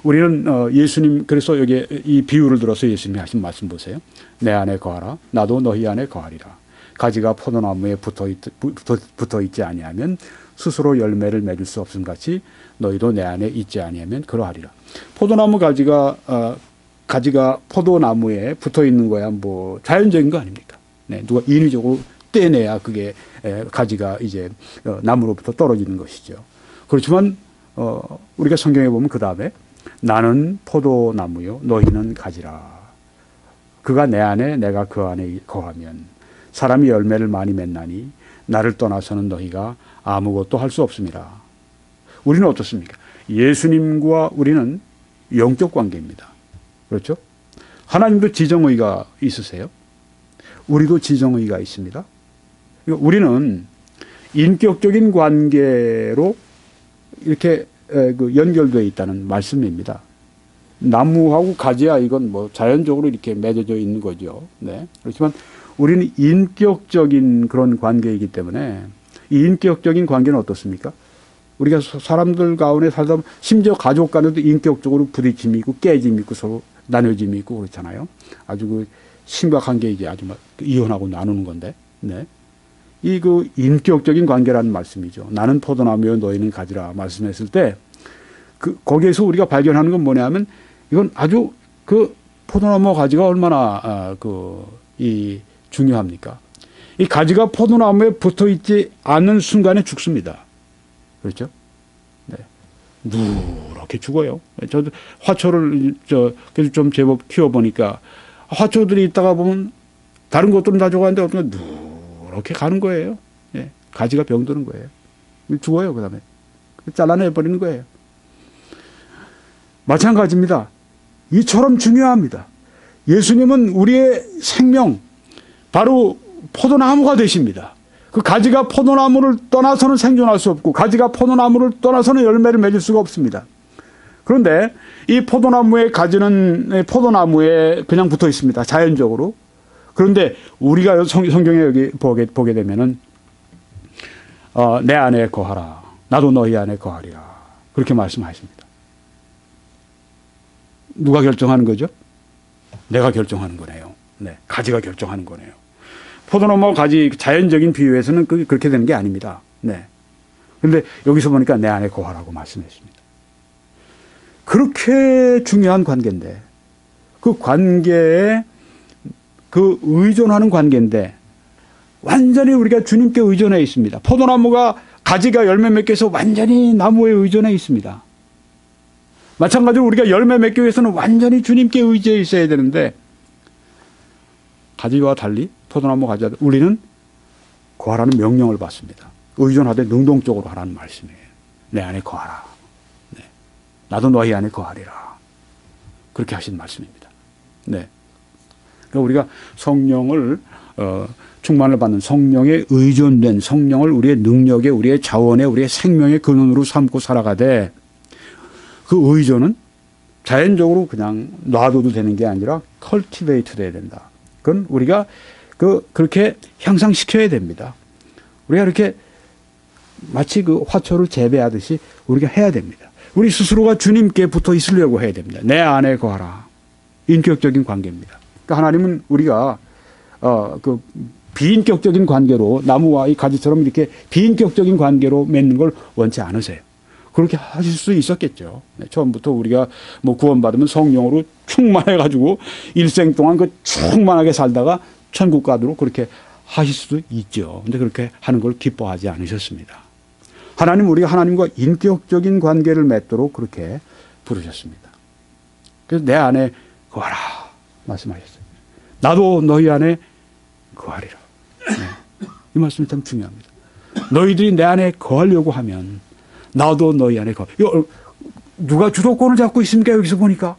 우리는 예수님 그래서 여기 이 비유를 들어서 예수님이 하신 말씀 보세요. 내 안에 거하라 나도 너희 안에 거하리라. 가지가 포도나무에 붙어 있지 아니하면 스스로 열매를 맺을 수 없음 같이 너희도 내 안에 있지 아니하면 그러하리라. 포도나무 가지가 포도나무에 붙어 있는 거야 뭐 자연적인 거 아닙니까? 네, 누가 인위적으로 떼내야 그게 가지가 이제 나무로부터 떨어지는 것이죠. 그렇지만 우리가 성경에 보면 그 다음에 나는 포도나무요 너희는 가지라. 그가 내 안에 내가 그 안에 거하면 사람이 열매를 많이 맺나니 나를 떠나서는 너희가 아무것도 할 수 없습니다. 우리는 어떻습니까? 예수님과 우리는 영적 관계입니다. 그렇죠? 하나님도 지정의가 있으세요. 우리도 지정의가 있습니다. 우리는 인격적인 관계로 이렇게 연결되어 있다는 말씀입니다. 나무하고 가지야 이건 뭐 자연적으로 이렇게 맺어져 있는 거죠. 네. 그렇지만 우리는 인격적인 그런 관계이기 때문에 이 인격적인 관계는 어떻습니까? 우리가 사람들 가운데 살다 보면 심지어 가족 간에도 인격적으로 부딪힘이 있고 깨짐이 있고 서로 나눠짐이 있고 그렇잖아요. 아주 그 심각한 게 이제 아주 막 이혼하고 나누는 건데, 네. 이 그 인격적인 관계라는 말씀이죠. 나는 포도나무여 너희는 가지라 말씀했을 때 거기에서 우리가 발견하는 건 뭐냐면 이건 아주 그 포도나무 가지가 얼마나 중요합니까? 이 가지가 포도나무에 붙어 있지 않는 순간에 죽습니다. 그렇죠? 네. 누렇게 죽어요. 저도 화초를 그래서 좀 제법 키워보니까 화초들이 있다가 보면 다른 것들은 다 죽었는데 어떤 건 누렇게 가는 거예요. 네. 가지가 병드는 거예요. 죽어요. 그 다음에 잘라내버리는 거예요. 마찬가지입니다. 이처럼 중요합니다. 예수님은 우리의 생명, 바로 포도나무가 되십니다. 그 가지가 포도나무를 떠나서는 생존할 수 없고 가지가 포도나무를 떠나서는 열매를 맺을 수가 없습니다. 그런데 이 포도나무의 가지는 포도나무에 그냥 붙어 있습니다. 자연적으로. 그런데 우리가 성경에 여기 보게 되면은 내 안에 거하라. 나도 너희 안에 거하리라. 그렇게 말씀하십니다. 누가 결정하는 거죠? 내가 결정하는 거네요. 네, 가지가 결정하는 거네요. 포도나무 가지 자연적인 비유에서는 그렇게 되는 게 아닙니다. 네. 그런데 여기서 보니까 내 안에 거하라고 말씀했습니다. 그렇게 중요한 관계인데 그 관계에 그 의존하는 관계인데 완전히 우리가 주님께 의존해 있습니다. 포도나무가 가지가 열매 맺기 위해서 완전히 나무에 의존해 있습니다. 마찬가지로 우리가 열매 맺기 위해서는 완전히 주님께 의지해 있어야 되는데 가지와 달리 포도나무 가지와 우리는 거하라는 명령을 받습니다. 의존하되 능동적으로 하라는 말씀이에요. 내 안에 거하라. 네. 나도 너희 안에 거하리라. 그렇게 하신 말씀입니다. 네. 그러니까 우리가 성령을 충만을 받는 성령에 의존된 성령을 우리의 능력에 우리의 자원에 우리의 생명의 근원으로 삼고 살아가되 그 의존은 자연적으로 그냥 놔둬도 되는 게 아니라 컬티베이트 돼야 된다. 그건 우리가 그렇게 향상시켜야 됩니다. 우리가 이렇게 마치 그 화초를 재배하듯이 우리가 해야 됩니다. 우리 스스로가 주님께 붙어 있으려고 해야 됩니다. 내 안에 거하라. 인격적인 관계입니다. 그러니까 하나님은 우리가 그 비인격적인 관계로 나무와 이 가지처럼 이렇게 비인격적인 관계로 맺는 걸 원치 않으세요. 그렇게 하실 수 있었겠죠. 처음부터 우리가 뭐 구원받으면 성령으로 충만해가지고 일생 동안 그 충만하게 살다가 천국 가도록 그렇게 하실 수도 있죠. 근데 그렇게 하는 걸 기뻐하지 않으셨습니다. 하나님, 우리가 하나님과 인격적인 관계를 맺도록 그렇게 부르셨습니다. 그래서 내 안에 거하라 말씀하셨어요. 나도 너희 안에 거하리라. 네. 이 말씀이 참 중요합니다. 너희들이 내 안에 거하려고 하면 나도 너희 안에 거하. 누가 주도권을 잡고 있습니까? 여기서 보니까.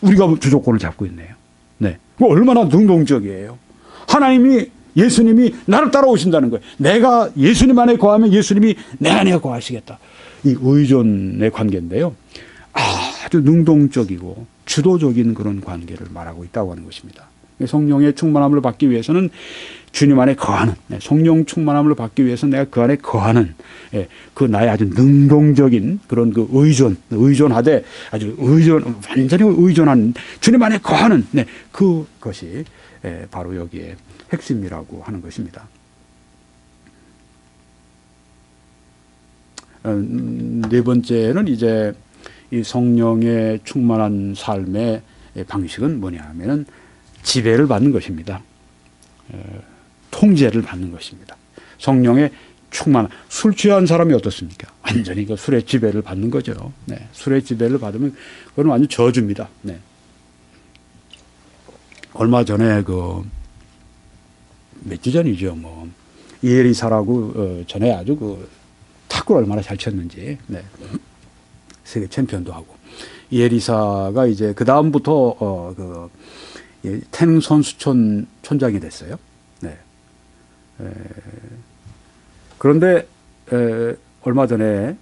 우리가 주도권을 잡고 있네요. 네. 얼마나 능동적이에요. 하나님이, 예수님이 나를 따라오신다는 거예요. 내가 예수님 안에 거하면 예수님이 내 안에 거하시겠다. 이 의존의 관계인데요. 아주 능동적이고 주도적인 그런 관계를 말하고 있다고 하는 것입니다. 성령의 충만함을 받기 위해서는 주님 안에 거하는, 성령 충만함을 받기 위해서 내가 그 안에 거하는, 그 나의 아주 능동적인 그런 그 의존하되 아주 완전히 의존하는 주님 안에 거하는, 그것이 바로 여기에 핵심이라고 하는 것입니다. 네 번째는 이제 이 성령의 충만한 삶의 방식은 뭐냐 하면은 지배를 받는 것입니다. 통제를 받는 것입니다. 성령의 충만, 술 취한 사람이 어떻습니까? 완전히 그 술의 지배를 받는 거죠. 네. 술의 지배를 받으면 그건 완전 저주입니다. 네. 얼마 전에 몇 주 전이죠. 뭐 이에리사라고 전에 아주 그 탁구를 얼마나 잘 쳤는지 세계 챔피언도 하고 이에리사가 이제 그 다음부터 태릉 선수촌 촌장이 됐어요. 네. 그런데 얼마 전에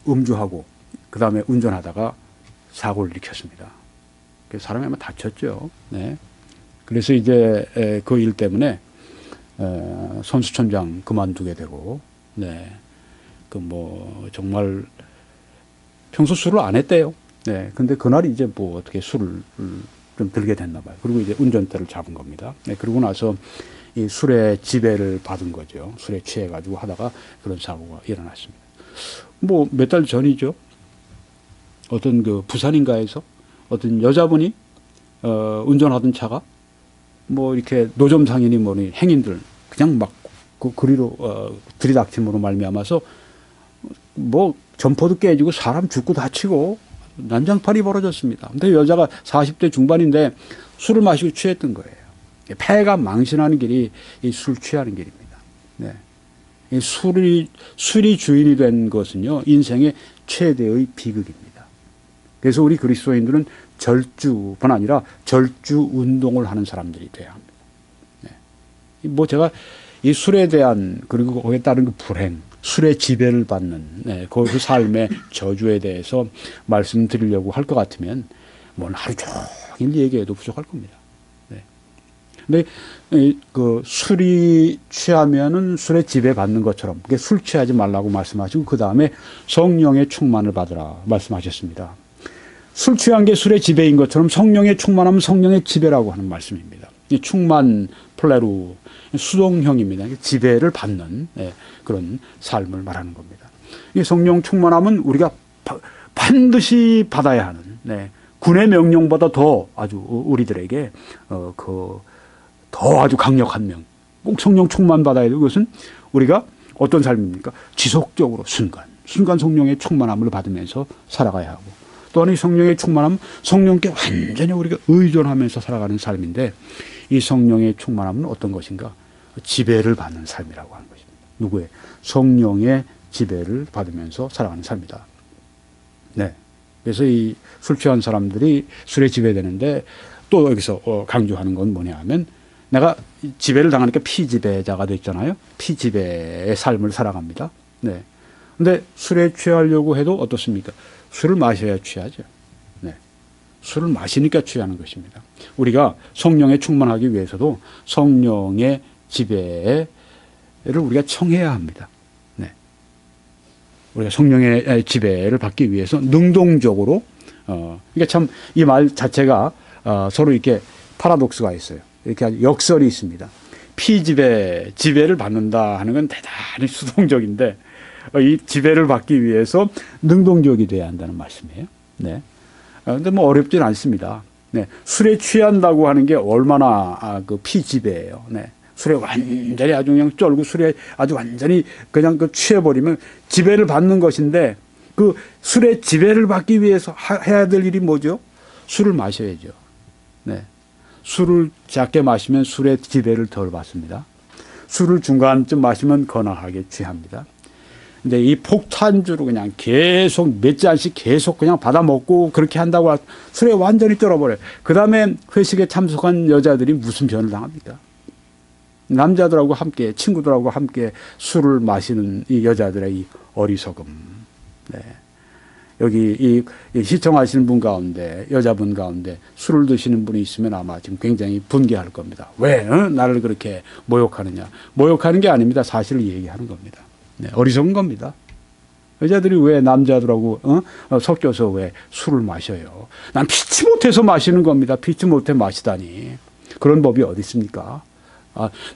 음주하고 그 다음에 운전하다가 사고를 일으켰습니다. 사람이 아마 다쳤죠. 네. 그래서 이제 그 일 때문에 선수촌장 그만두게 되고, 네. 그 뭐 정말 평소 술을 안 했대요. 네. 근데 그날 이제 뭐 어떻게 술을 좀 들게 됐나 봐요. 그리고 이제 운전대를 잡은 겁니다. 네. 그러고 나서 이 술에 지배를 받은 거죠. 술에 취해가지고 하다가 그런 사고가 일어났습니다. 뭐 몇 달 전이죠. 어떤 그 부산인가에서 어떤 여자분이 운전하던 차가 뭐 이렇게 노점상인이 뭐니 행인들 그냥 막 그 그리로 들이닥침으로 말미암아서 뭐 점포도 깨지고 사람 죽고 다치고 난장판이 벌어졌습니다. 근데 여자가 40대 중반인데 술을 마시고 취했던 거예요. 폐가 망신하는 길이 이 술 취하는 길입니다. 네. 이 술이 주인이 된 것은요, 인생의 최대의 비극입니다. 그래서 우리 그리스도인들은 절주뿐 아니라 절주 운동을 하는 사람들이 돼야 합니다. 네. 뭐 제가 이 술에 대한 그리고 거기에 따른 그 불행, 술의 지배를 받는 그 삶의 저주에 대해서 말씀드리려고 할 것 같으면 뭐 하루 종일 얘기해도 부족할 겁니다. 근데 그 술이 취하면은 술에 지배받는 것처럼 술 취하지 말라고 말씀하시고 그 다음에 성령의 충만을 받으라 말씀하셨습니다. 술 취한 게 술의 지배인 것처럼 성령의 충만하면 성령의 지배라고 하는 말씀입니다. 이 충만 플레루 수동형입니다. 지배를 받는 그런 삶을 말하는 겁니다. 이 성령 충만하면 우리가 반드시 받아야 하는 군의 명령보다 더 아주 우리들에게 더 아주 강력한 명, 꼭 성령 충만 받아야 되고 그것은 우리가 어떤 삶입니까? 지속적으로 순간 성령의 충만함을 받으면서 살아가야 하고 또한 이 성령의 충만함, 성령께 완전히 우리가 의존하면서 살아가는 삶인데 이 성령의 충만함은 어떤 것인가? 지배를 받는 삶이라고 하는 것입니다. 누구의? 성령의 지배를 받으면서 살아가는 삶이다. 네. 그래서 이 술 취한 사람들이 술에 지배되는데 또 여기서 강조하는 건 뭐냐 하면 내가 지배를 당하니까 피지배자가 됐잖아요. 피지배의 삶을 살아갑니다. 네. 근데 술에 취하려고 해도 어떻습니까? 술을 마셔야 취하죠. 네. 술을 마시니까 취하는 것입니다. 우리가 성령에 충만하기 위해서도 성령의 지배를 우리가 청해야 합니다. 네. 우리가 성령의 지배를 받기 위해서 능동적으로 그러니까 참 이 말 자체가 서로 이렇게 파라독스가 있어요. 이렇게 역설이 있습니다. 지배를 받는다 하는 건 대단히 수동적인데 이 지배를 받기 위해서 능동적이 돼야 한다는 말씀이에요. 네. 근데 뭐 어렵진 않습니다. 네. 술에 취한다고 하는 게 얼마나 그 피지배예요. 네. 술에 완전히 아주 그냥 쫄고 술에 아주 완전히 그냥 그 취해버리면 지배를 받는 것인데 그 술에 지배를 받기 위해서 해야 될 일이 뭐죠? 술을 마셔야죠. 네. 술을 작게 마시면 술의 지배를 덜 받습니다. 술을 중간쯤 마시면 거나하게 취합니다. 근데 이 폭탄주로 그냥 계속 몇 잔씩 계속 그냥 받아 먹고 그렇게 한다고 술에 완전히 떨어버려요. 그 다음에 회식에 참석한 여자들이 무슨 변을 당합니까? 남자들하고 함께 친구들하고 함께 술을 마시는 이 여자들의 이 어리석음. 네. 여기 이 시청하시는 분 가운데 여자분 가운데 술을 드시는 분이 있으면 아마 지금 굉장히 분개할 겁니다. 왜 나를 그렇게 모욕하느냐. 모욕하는 게 아닙니다. 사실을 얘기하는 겁니다. 네, 어리석은 겁니다. 여자들이 왜 남자들하고 섞여서 왜 술을 마셔요. 난 피치 못해서 마시는 겁니다. 피치 못해 마시다니. 그런 법이 어디 있습니까?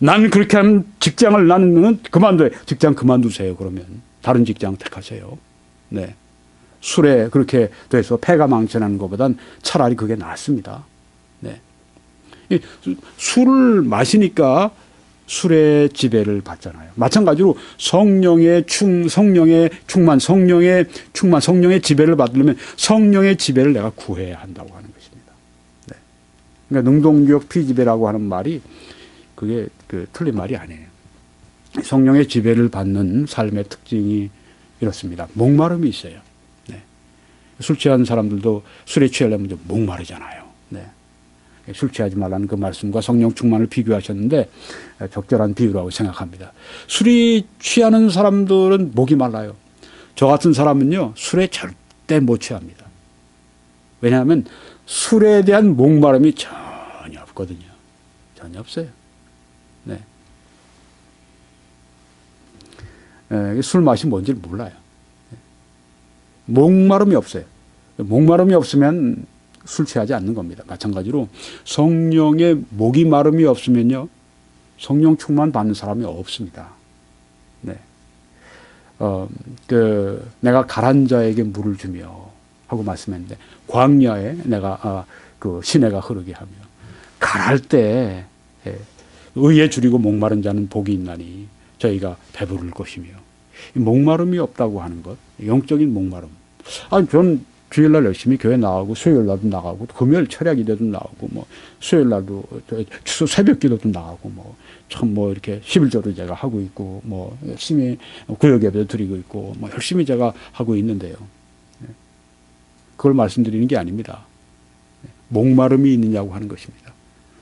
난 그렇게 하면 직장을 나는 그만둬요. 직장 그만두세요. 그러면 다른 직장 택하세요. 네. 술에 그렇게 돼서 폐가 망쳐나는 것보단 차라리 그게 낫습니다. 네. 술을 마시니까 술의 지배를 받잖아요. 마찬가지로 성령의 충만, 성령의 지배를 받으려면 성령의 지배를 내가 구해야 한다고 하는 것입니다. 네. 그러니까 능동적 피지배라고 하는 말이 그게 틀린 말이 아니에요. 성령의 지배를 받는 삶의 특징이 이렇습니다. 목마름이 있어요. 네. 술 취한 사람들도 술에 취하려면 좀 목마르잖아요. 네. 술 취하지 말라는 그 말씀과 성령 충만을 비교하셨는데 적절한 비유라고 생각합니다. 술이 취하는 사람들은 목이 말라요. 저 같은 사람은요, 술에 절대 못 취합니다. 왜냐하면 술에 대한 목마름이 전혀 없거든요. 전혀 없어요. 네. 술 맛이 뭔지 몰라요. 목마름이 없어요. 목마름이 없으면 술 취하지 않는 겁니다. 마찬가지로 성령의 목이 마름이 없으면요, 성령 충만 받는 사람이 없습니다. 네. 내가 가란 자에게 물을 주며 하고 말씀했는데, 광야에 내가 그 시내가 흐르게 하며, 가랄 때 의에 줄이고 목마른 자는 복이 있나니 저희가 배부를 것이며, 목마름이 없다고 하는 것, 영적인 목마름. 전 주일날 열심히 교회 나가고, 수요일날도 나가고, 금요일 철야 기도도 나가고, 뭐 수요일날도 새벽 기도도 나가고, 이렇게 11조도 제가 하고 있고, 열심히 구역 예배도 드리고 있고, 열심히 제가 하고 있는데요. 그걸 말씀드리는 게 아닙니다. 목마름이 있느냐고 하는 것입니다.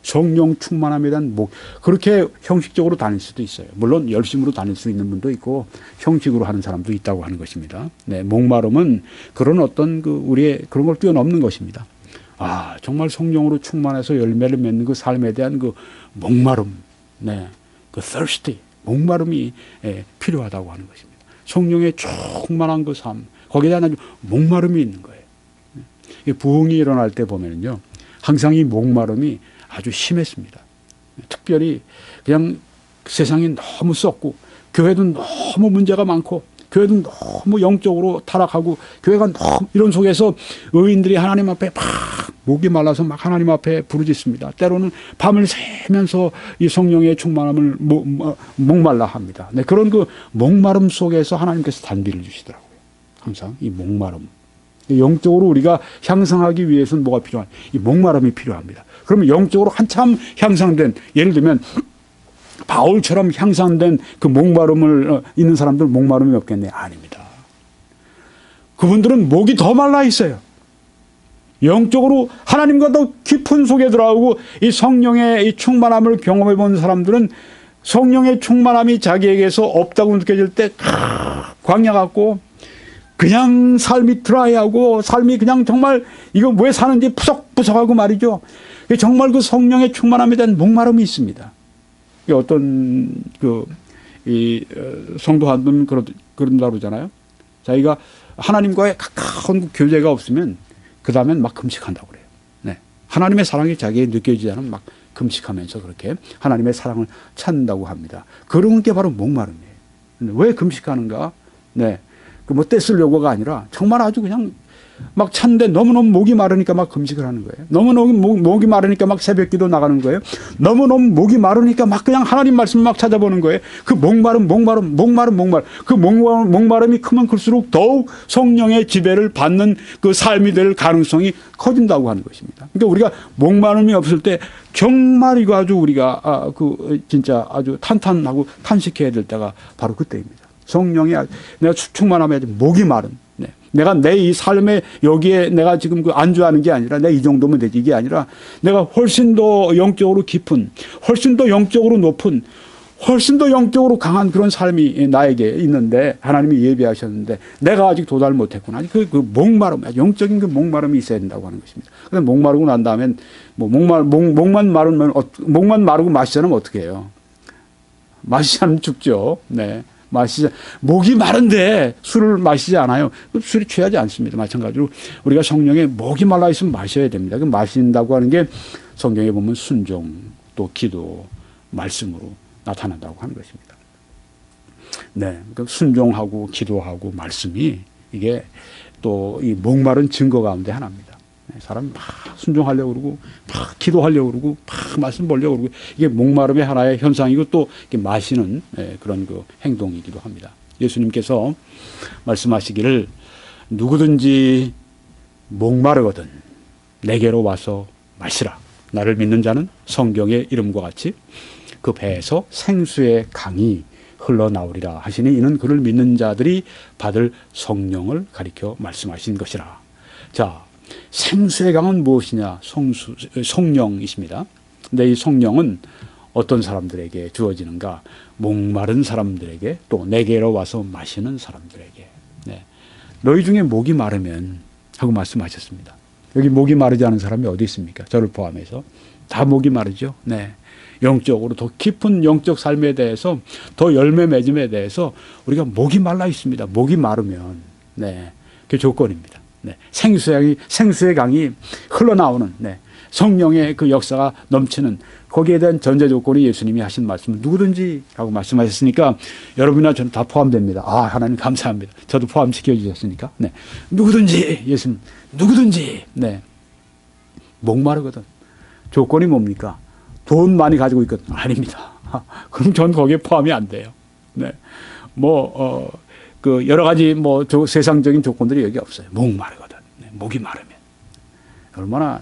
성령 충만함에 대한 그렇게 형식적으로 다닐 수도 있어요. 물론 열심으로 다닐 수 있는 분도 있고 형식으로 하는 사람도 있다고 하는 것입니다. 네, 목마름은 그런 어떤 우리의 그런 걸 뛰어넘는 것입니다. 정말 성령으로 충만해서 열매를 맺는 그 삶에 대한 그 목마름, 네, 그 thirsty, 목마름이 필요하다고 하는 것입니다. 성령의 충만한 그 삶, 거기에 대한 아주 목마름이 있는 거예요. 부흥이 일어날 때 보면요, 항상 이 목마름이 아주 심했습니다. 특별히 그냥 세상이 너무 썩고, 교회도 너무 문제가 많고, 교회도 너무 영적으로 타락하고, 교회가 너무 이런 속에서 의인들이 하나님 앞에 막 목이 말라서 막 하나님 앞에 부르짖습니다. 때로는 밤을 새면서 이 성령의 충만함을 목말라 합니다. 네, 그런 그 목마름 속에서 하나님께서 단비를 주시더라고요. 항상 이 목마름. 영적으로 우리가 향상하기 위해서는 뭐가 필요한? 이 목마름이 필요합니다. 그러면 영적으로 한참 향상된, 예를 들면 바울처럼 향상된 그 목마름을 있는 사람들은 목마름이 없겠네? 아닙니다. 그분들은 목이 더 말라 있어요. 영적으로 하나님과 더 깊은 속에 들어가고 이 성령의 이 충만함을 경험해 본 사람들은 성령의 충만함이 자기에게서 없다고 느껴질 때 광야 같고, 그냥 삶이 드라이하고, 삶이 그냥 정말 이거 왜 사는지 푸석푸석하고 말이죠. 정말 그 성령의 충만함에 대한 목마름이 있습니다. 어떤 성도 한 분 그런다고 그러잖아요. 자기가 하나님과의 가까운 교제가 없으면 그 다음엔 막 금식한다고 그래요. 네. 하나님의 사랑이 자기에 느껴지지 않으면 막 금식하면서 그렇게 하나님의 사랑을 찾는다고 합니다. 그런 게 바로 목마름이에요. 왜 금식하는가? 네. 떼쓰려고가 아니라 정말 아주 그냥 막 찾는데 너무너무 목이 마르니까 막 금식을 하는 거예요. 너무너무 목이 마르니까 막 새벽 기도 나가는 거예요. 너무너무 목이 마르니까 막 그냥 하나님 말씀 막 찾아보는 거예요. 그 목마름. 그 목마름이 크면 클수록 더욱 성령의 지배를 받는 그 삶이 될 가능성이 커진다고 하는 것입니다. 그러니까 우리가 목마름이 없을 때 정말 이거 아주 우리가 진짜 아주 탄탄하고 탄식해야 될 때가 바로 그때입니다. 성령이 내가 충만함에 목이 마른, 네. 내가 내 이 삶에 여기에 내가 지금 안주하는 게 아니라 내 이 정도면 되지, 이게 아니라 내가 훨씬 더 영적으로 깊은, 훨씬 더 영적으로 높은, 훨씬 더 영적으로 강한 그런 삶이 나에게 있는데 하나님이 예비하셨는데 내가 아직 도달 못했구나. 그 목마름, 영적인 그 목마름이 있어야 된다고 하는 것입니다. 그래서 목마르고 난 다음엔 목만 마르고 마시지 않으면 어떻게 해요? 마시지 않으면 죽죠. 네. 목이 마른데 술을 마시지 않아요. 술이 취하지 않습니다. 마찬가지로 우리가 성령에 목이 말라 있으면 마셔야 됩니다. 그 마신다고 하는 게 성경에 보면 순종, 또 기도, 말씀으로 나타난다고 하는 것입니다. 네, 그 순종하고 기도하고 말씀이 이게 또 이 목마른 증거 가운데 하나입니다. 사람이 막 순종하려고 그러고, 막 기도하려고 그러고, 막 말씀 보려고 그러고, 이게 목마름의 하나의 현상이고 또 이렇게 마시는 그런 그 행동이기도 합니다. 예수님께서 말씀하시기를 누구든지 목마르거든 내게로 와서 마시라. 나를 믿는 자는 성경의 이름과 같이 그 배에서 생수의 강이 흘러나오리라 하시니 이는 그를 믿는 자들이 받을 성령을 가리켜 말씀하신 것이라. 자, 생수의 강은 무엇이냐? 성령이십니다. 근데 이 성령은 어떤 사람들에게 주어지는가? 목마른 사람들에게, 또 내게로 와서 마시는 사람들에게. 네. 너희 중에 목이 마르면 하고 말씀하셨습니다. 여기 목이 마르지 않은 사람이 어디 있습니까? 저를 포함해서. 다 목이 마르죠. 네. 영적으로 더 깊은 영적 삶에 대해서, 더 열매 맺음에 대해서 우리가 목이 말라 있습니다. 목이 마르면, 네, 그게 조건입니다. 네. 생수의 강이 흘러나오는, 네, 성령의 그 역사가 넘치는, 거기에 대한 전제 조건이 예수님이 하신 말씀은 누구든지 라고 말씀하셨으니까 여러분이나 저는 다 포함됩니다. 아, 하나님 감사합니다. 저도 포함시켜 주셨으니까. 네. 누구든지, 예수님, 누구든지, 네. 목마르거든. 조건이 뭡니까? 돈 많이 가지고 있거든. 아닙니다. 그럼 전 거기에 포함이 안 돼요. 네. 그 여러 가지 세상적인 조건들이 여기 없어요. 목마르거든. 네. 목이 마르면. 얼마나,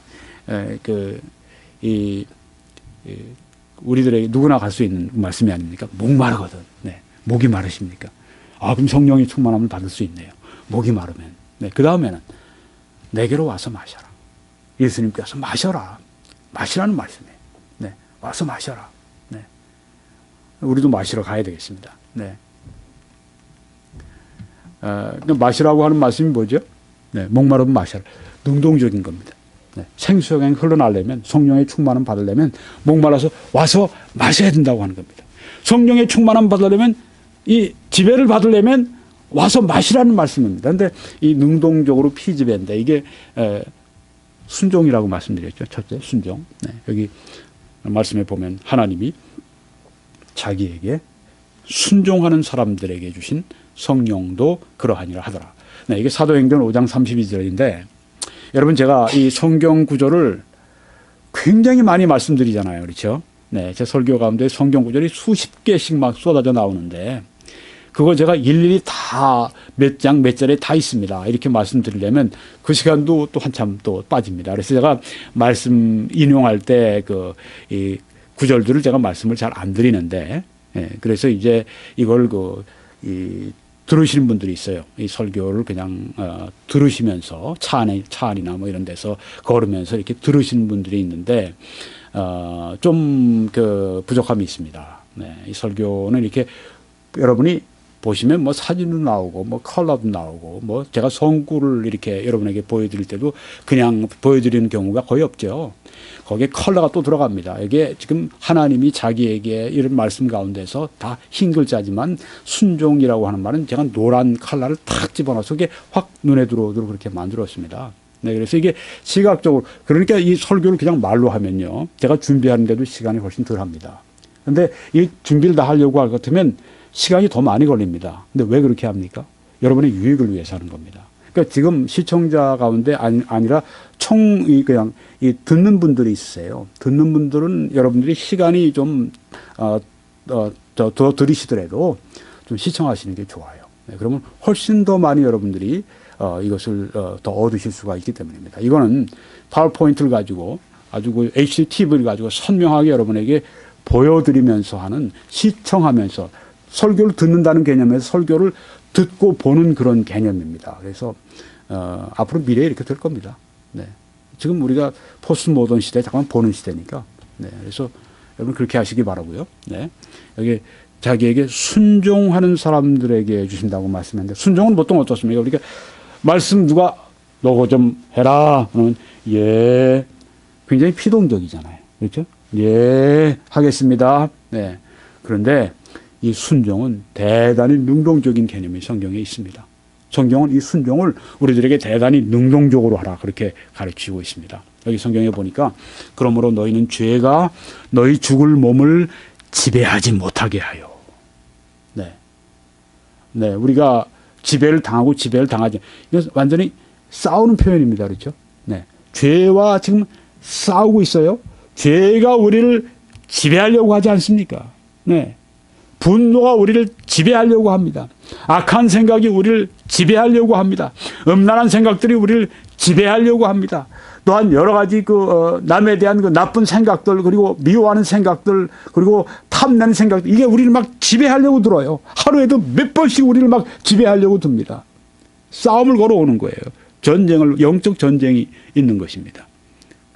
우리들에게 누구나 갈 수 있는 말씀이 아닙니까? 목마르거든. 네. 목이 마르십니까? 아, 그럼 성령의 충만함을 받을 수 있네요. 목이 마르면. 네. 그 다음에는 내게로 와서 마셔라. 예수님께서 마셔라. 마시라는 말씀이에요. 네. 와서 마셔라. 네. 우리도 마시러 가야 되겠습니다. 네. 마시라고 하는 말씀이 뭐죠? 네. 목마르면 마셔라. 능동적인 겁니다. 네. 생수의 강이 흘러나려면, 성령의 충만함 받으려면 목말라서 와서 마셔야 된다고 하는 겁니다. 성령의 충만함 받으려면, 이 지배를 받으려면 와서 마시라는 말씀입니다. 그런데 이 능동적으로 피지배인데 이게 순종이라고 말씀드렸죠. 첫째, 순종. 네. 여기 말씀에 보면 하나님이 자기에게 순종하는 사람들에게 주신 성령도 그러하니라 하더라. 네. 이게 사도행전 5장 32절인데 여러분, 제가 이 성경 구절을 굉장히 많이 말씀드리잖아요. 그렇죠? 네. 제 설교 가운데 성경 구절이 수십 개씩 막 쏟아져 나오는데 그거 제가 일일이 다 몇 장, 몇 절에 다 있습니다. 이렇게 말씀드리려면 그 시간도 또 한참 또 빠집니다. 그래서 제가 말씀 인용할 때 이 구절들을 제가 말씀을 잘 안 드리는데, 예, 그래서 이제 이걸 들으시는 분들이 있어요. 이 설교를 그냥 들으시면서 차 안이나 뭐 이런 데서 걸으면서 이렇게 들으시는 분들이 있는데 좀 부족함이 있습니다. 네, 이 설교는 이렇게 여러분이 보시면 뭐 사진도 나오고 뭐 컬러도 나오고 뭐 제가 성구를 이렇게 여러분에게 보여드릴 때도 그냥 보여드리는 경우가 거의 없죠. 거기에 컬러가 또 들어갑니다. 이게 지금 하나님이 자기에게 이런 말씀 가운데서 다 흰 글자지만 순종이라고 하는 말은 제가 노란 컬러를 탁 집어넣어서 이게 확 눈에 들어오도록 그렇게 만들었습니다. 네, 그래서 이게 시각적으로, 그러니까 이 설교를 그냥 말로 하면요, 제가 준비하는데도 시간이 훨씬 덜 합니다. 그런데 이 준비를 다 하려고 할 것 같으면 시간이 더 많이 걸립니다. 근데 왜 그렇게 합니까? 여러분의 유익을 위해서 하는 겁니다. 그러니까 지금 시청자 가운데 아니라 그냥 듣는 분들이 있으세요. 듣는 분들은 여러분들이 시간이 좀, 더 들으시더라도 좀 시청하시는 게 좋아요. 네, 그러면 훨씬 더 많이 여러분들이 이것을 더 얻으실 수가 있기 때문입니다. 이거는 파워포인트를 가지고 아주 HDTV를 가지고 선명하게 여러분에게 보여드리면서 하는, 시청하면서 설교를 듣는다는 개념에서 설교를 듣고 보는 그런 개념입니다. 그래서 앞으로 미래에 이렇게 될 겁니다. 네. 지금 우리가 포스트 모던 시대, 잠깐 보는 시대니까. 네. 그래서 여러분 그렇게 하시기 바라고요. 네. 여기 자기에게 순종하는 사람들에게 주신다고 말씀했는데, 순종은 보통 어떻습니까? 우리가 말씀 누가 너거 좀 해라 그러면 예, 굉장히 피동적이잖아요. 그렇죠? 예, 하겠습니다. 네. 그런데 이 순종은 대단히 능동적인 개념이 성경에 있습니다. 성경은 이 순종을 우리들에게 대단히 능동적으로 하라 그렇게 가르치고 있습니다. 여기 성경에 보니까 그러므로 너희는 죄가 너희 죽을 몸을 지배하지 못하게 하여. 네. 네. 우리가 지배를 당하고 지배를 당하지. 이건 완전히 싸우는 표현입니다. 그렇죠? 네. 죄와 지금 싸우고 있어요. 죄가 우리를 지배하려고 하지 않습니까? 네. 분노가 우리를 지배하려고 합니다. 악한 생각이 우리를 지배하려고 합니다. 음란한 생각들이 우리를 지배하려고 합니다. 또한 여러 가지 남에 대한 그 나쁜 생각들, 그리고 미워하는 생각들, 그리고 탐내는 생각들, 이게 우리를 막 지배하려고 들어요. 하루에도 몇 번씩 우리를 막 지배하려고 듭니다. 싸움을 걸어오는 거예요. 영적 전쟁이 있는 것입니다.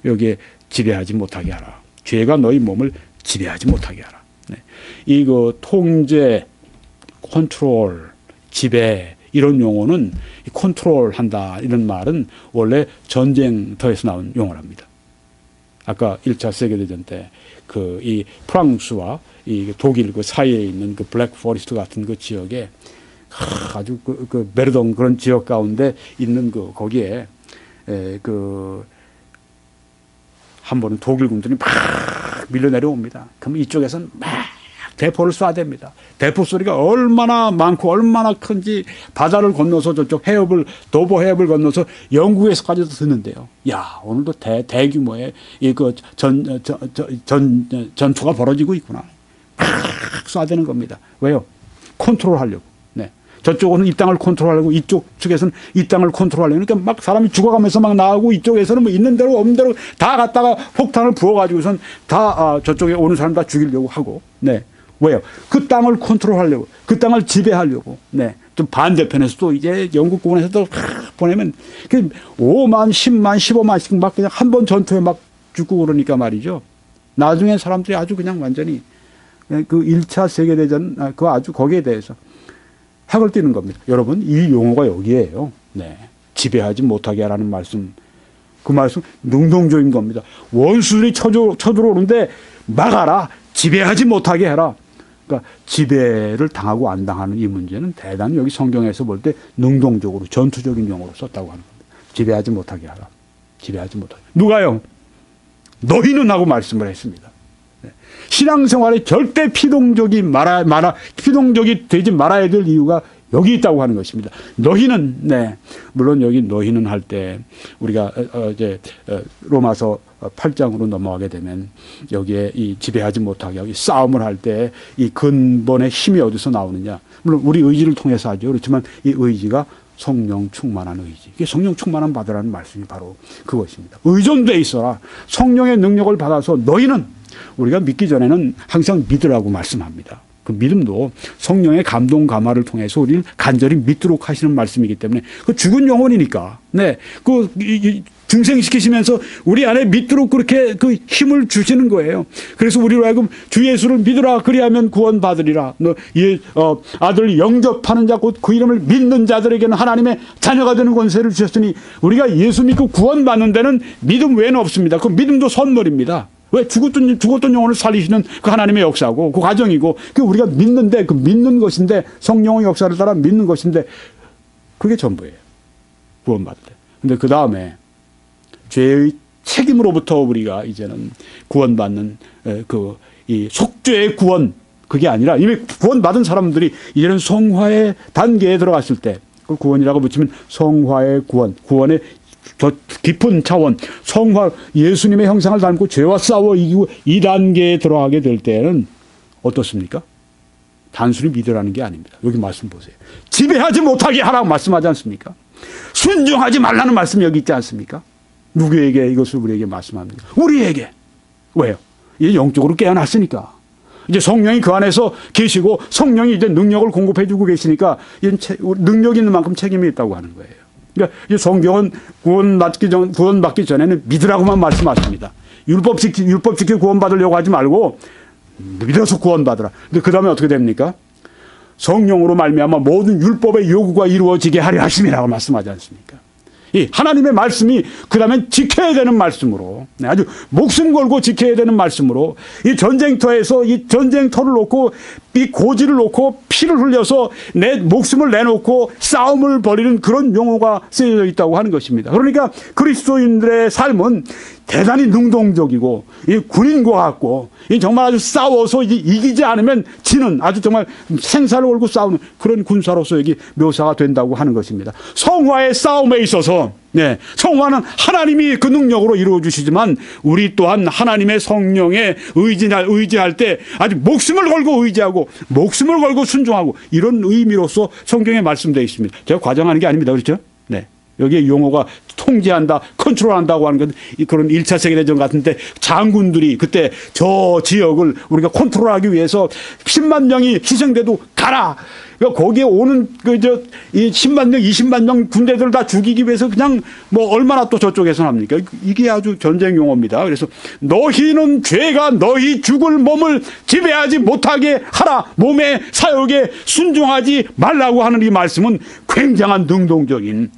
여기에 지배하지 못하게 하라. 죄가 너희 몸을 지배하지 못하게 하라. 네. 통제, 컨트롤, 지배, 이런 용어는 컨트롤한다 이런 말은 원래 전쟁터에서 나온 용어랍니다. 아까 1차 세계대전 때 이 프랑스와 이 독일 그 사이에 있는 그 블랙 포레스트 같은 그 지역에 아주 그 베르동 그런 지역 가운데 있는 거기에 한 번은 독일 군들이 막 밀려 내려옵니다. 그럼 이쪽에서는 막 대포를 쏴댑니다. 대포 소리가 얼마나 많고 얼마나 큰지 바다를 건너서 저쪽 도보 해협을 건너서 영국에서까지도 듣는데요. 야, 오늘도 대규모의 전투가 벌어지고 있구나. 막 쏴대는 겁니다. 왜요? 컨트롤하려고. 네. 저쪽은 이 땅을 컨트롤하려고, 이쪽 측에서는 이 땅을 컨트롤하려고. 그러니까 막 사람이 죽어가면서 막 나오고, 이쪽에서는 뭐 있는 대로 없는 대로 다 갖다가 폭탄을 부어가지고선 다 저쪽에 오는 사람 다 죽이려고 하고. 네. 왜요? 그 땅을 컨트롤하려고, 그 땅을 지배하려고. 네. 좀 반대편에서도 이제 영국군에서도 보내면 5만, 10만, 15만씩 막 그냥 한 번 전투에 막 죽고 그러니까 말이죠. 나중에 사람들이 아주 그냥 완전히 그 1차 세계대전, 아주 거기에 대해서 핵을 띄는 겁니다. 여러분, 이 용어가 여기에요. 네. 지배하지 못하게 하라는 말씀. 그 말씀 능동적인 겁니다. 원수들이 쳐들어오는데 막아라. 지배하지 못하게 해라. 그러니까 지배를 당하고 안 당하는 이 문제는 대단히 여기 성경에서 볼 때 능동적으로 전투적인 용어로 썼다고 하는 겁니다. 지배하지 못하게 하라. 지배하지 못하게. 누가요? 너희는 하고 말씀을 했습니다. 네. 신앙생활에 절대 피동적이 되지 말아야 될 이유가 여기 있다고 하는 것입니다. 너희는, 네. 물론 여기 너희는 할 때 우리가 이제 로마서 8장으로 넘어가게 되면 여기에 이 지배하지 못하게 하고 싸움을 할 때 이 근본의 힘이 어디서 나오느냐. 물론 우리 의지를 통해서 하죠. 그렇지만 이 의지가 성령 충만한 의지. 이게 성령 충만한 받으라는 말씀이 바로 그것입니다. 의존돼 있어라. 성령의 능력을 받아서 너희는, 우리가 믿기 전에는 항상 믿으라고 말씀합니다. 그 믿음도 성령의 감동 감화를 통해서 우리를 간절히 믿도록 하시는 말씀이기 때문에 그 죽은 영혼이니까, 네, 증생시키시면서 우리 안에 믿도록 그렇게 그 힘을 주시는 거예요. 그래서 우리로 하여금 주 예수를 믿으라 그리하면 구원받으리라. 아들 영접하는 자 곧 그 이름을 믿는 자들에게는 하나님의 자녀가 되는 권세를 주셨으니 우리가 예수 믿고 구원받는 데는 믿음 외에는 없습니다. 그 믿음도 선물입니다. 왜? 죽었던 영혼을 살리시는 그 하나님의 역사고, 그 과정이고, 그 우리가 믿는데, 그 믿는 것인데, 성령의 역사를 따라 믿는 것인데, 그게 전부예요. 구원받을 때. 근데 그 다음에, 죄의 책임으로부터 우리가 이제는 구원받는, 이 속죄의 구원, 그게 아니라 이미 구원받은 사람들이 이제는 성화의 단계에 들어갔을 때, 그 구원이라고 붙이면 성화의 구원, 구원의 더 깊은 차원, 성화, 예수님의 형상을 닮고 죄와 싸워 이기고 이 단계에 들어가게 될 때는 어떻습니까? 단순히 믿으라는 게 아닙니다. 여기 말씀 보세요. 지배하지 못하게 하라고 말씀하지 않습니까? 순종하지 말라는 말씀 여기 있지 않습니까? 누구에게 이것을 우리에게 말씀합니까? 우리에게. 왜요? 이제 영적으로 깨어났으니까. 이제 성령이 그 안에서 계시고 성령이 이제 능력을 공급해 주고 계시니까 능력 있는 만큼 책임이 있다고 하는 거예요. 그러니까 성경은 구원받기 전에는 믿으라고만 말씀하십니다. 율법 지켜 구원받으려고 하지 말고 믿어서 구원받으라. 근데 그 다음에 어떻게 됩니까? 성령으로 말미암아 모든 율법의 요구가 이루어지게 하려 하심이라고 말씀하지 않습니까? 이 하나님의 말씀이 그 다음에 지켜야 되는 말씀으로, 아주 목숨 걸고 지켜야 되는 말씀으로, 이 전쟁터에서 이 전쟁터를 놓고 이 고지를 놓고 피를 흘려서 내 목숨을 내놓고 싸움을 벌이는 그런 용어가 쓰여져 있다고 하는 것입니다. 그러니까 그리스도인들의 삶은 대단히 능동적이고 이 군인과 같고 이 정말 아주 싸워서 이기지 않으면 지는 아주 정말 생사를 걸고 싸우는 그런 군사로서 여기 묘사가 된다고 하는 것입니다. 성화의 싸움에 있어서, 네, 성화는 하나님이 그 능력으로 이루어 주시지만 우리 또한 하나님의 성령에 의지할 때 아주 목숨을 걸고 의지하고 목숨을 걸고 순종하고 이런 의미로서 성경에 말씀되어 있습니다. 제가 과장하는 게 아닙니다. 그렇죠? 네. 여기에 용어가 통제한다, 컨트롤한다고 하는 건 그런 1차 세계대전 같은데 장군들이 그때 저 지역을 우리가 컨트롤하기 위해서 10만 명이 희생돼도 가라. 그러니까 거기에 오는 이 10만 명, 20만 명 군대들 다 죽이기 위해서 그냥 뭐 얼마나 또 저쪽에서 합니까? 이게 아주 전쟁 용어입니다. 그래서 너희는 죄가 너희 죽을 몸을 지배하지 못하게 하라. 몸의 사욕에 순종하지 말라고 하는 이 말씀은 굉장한 능동적인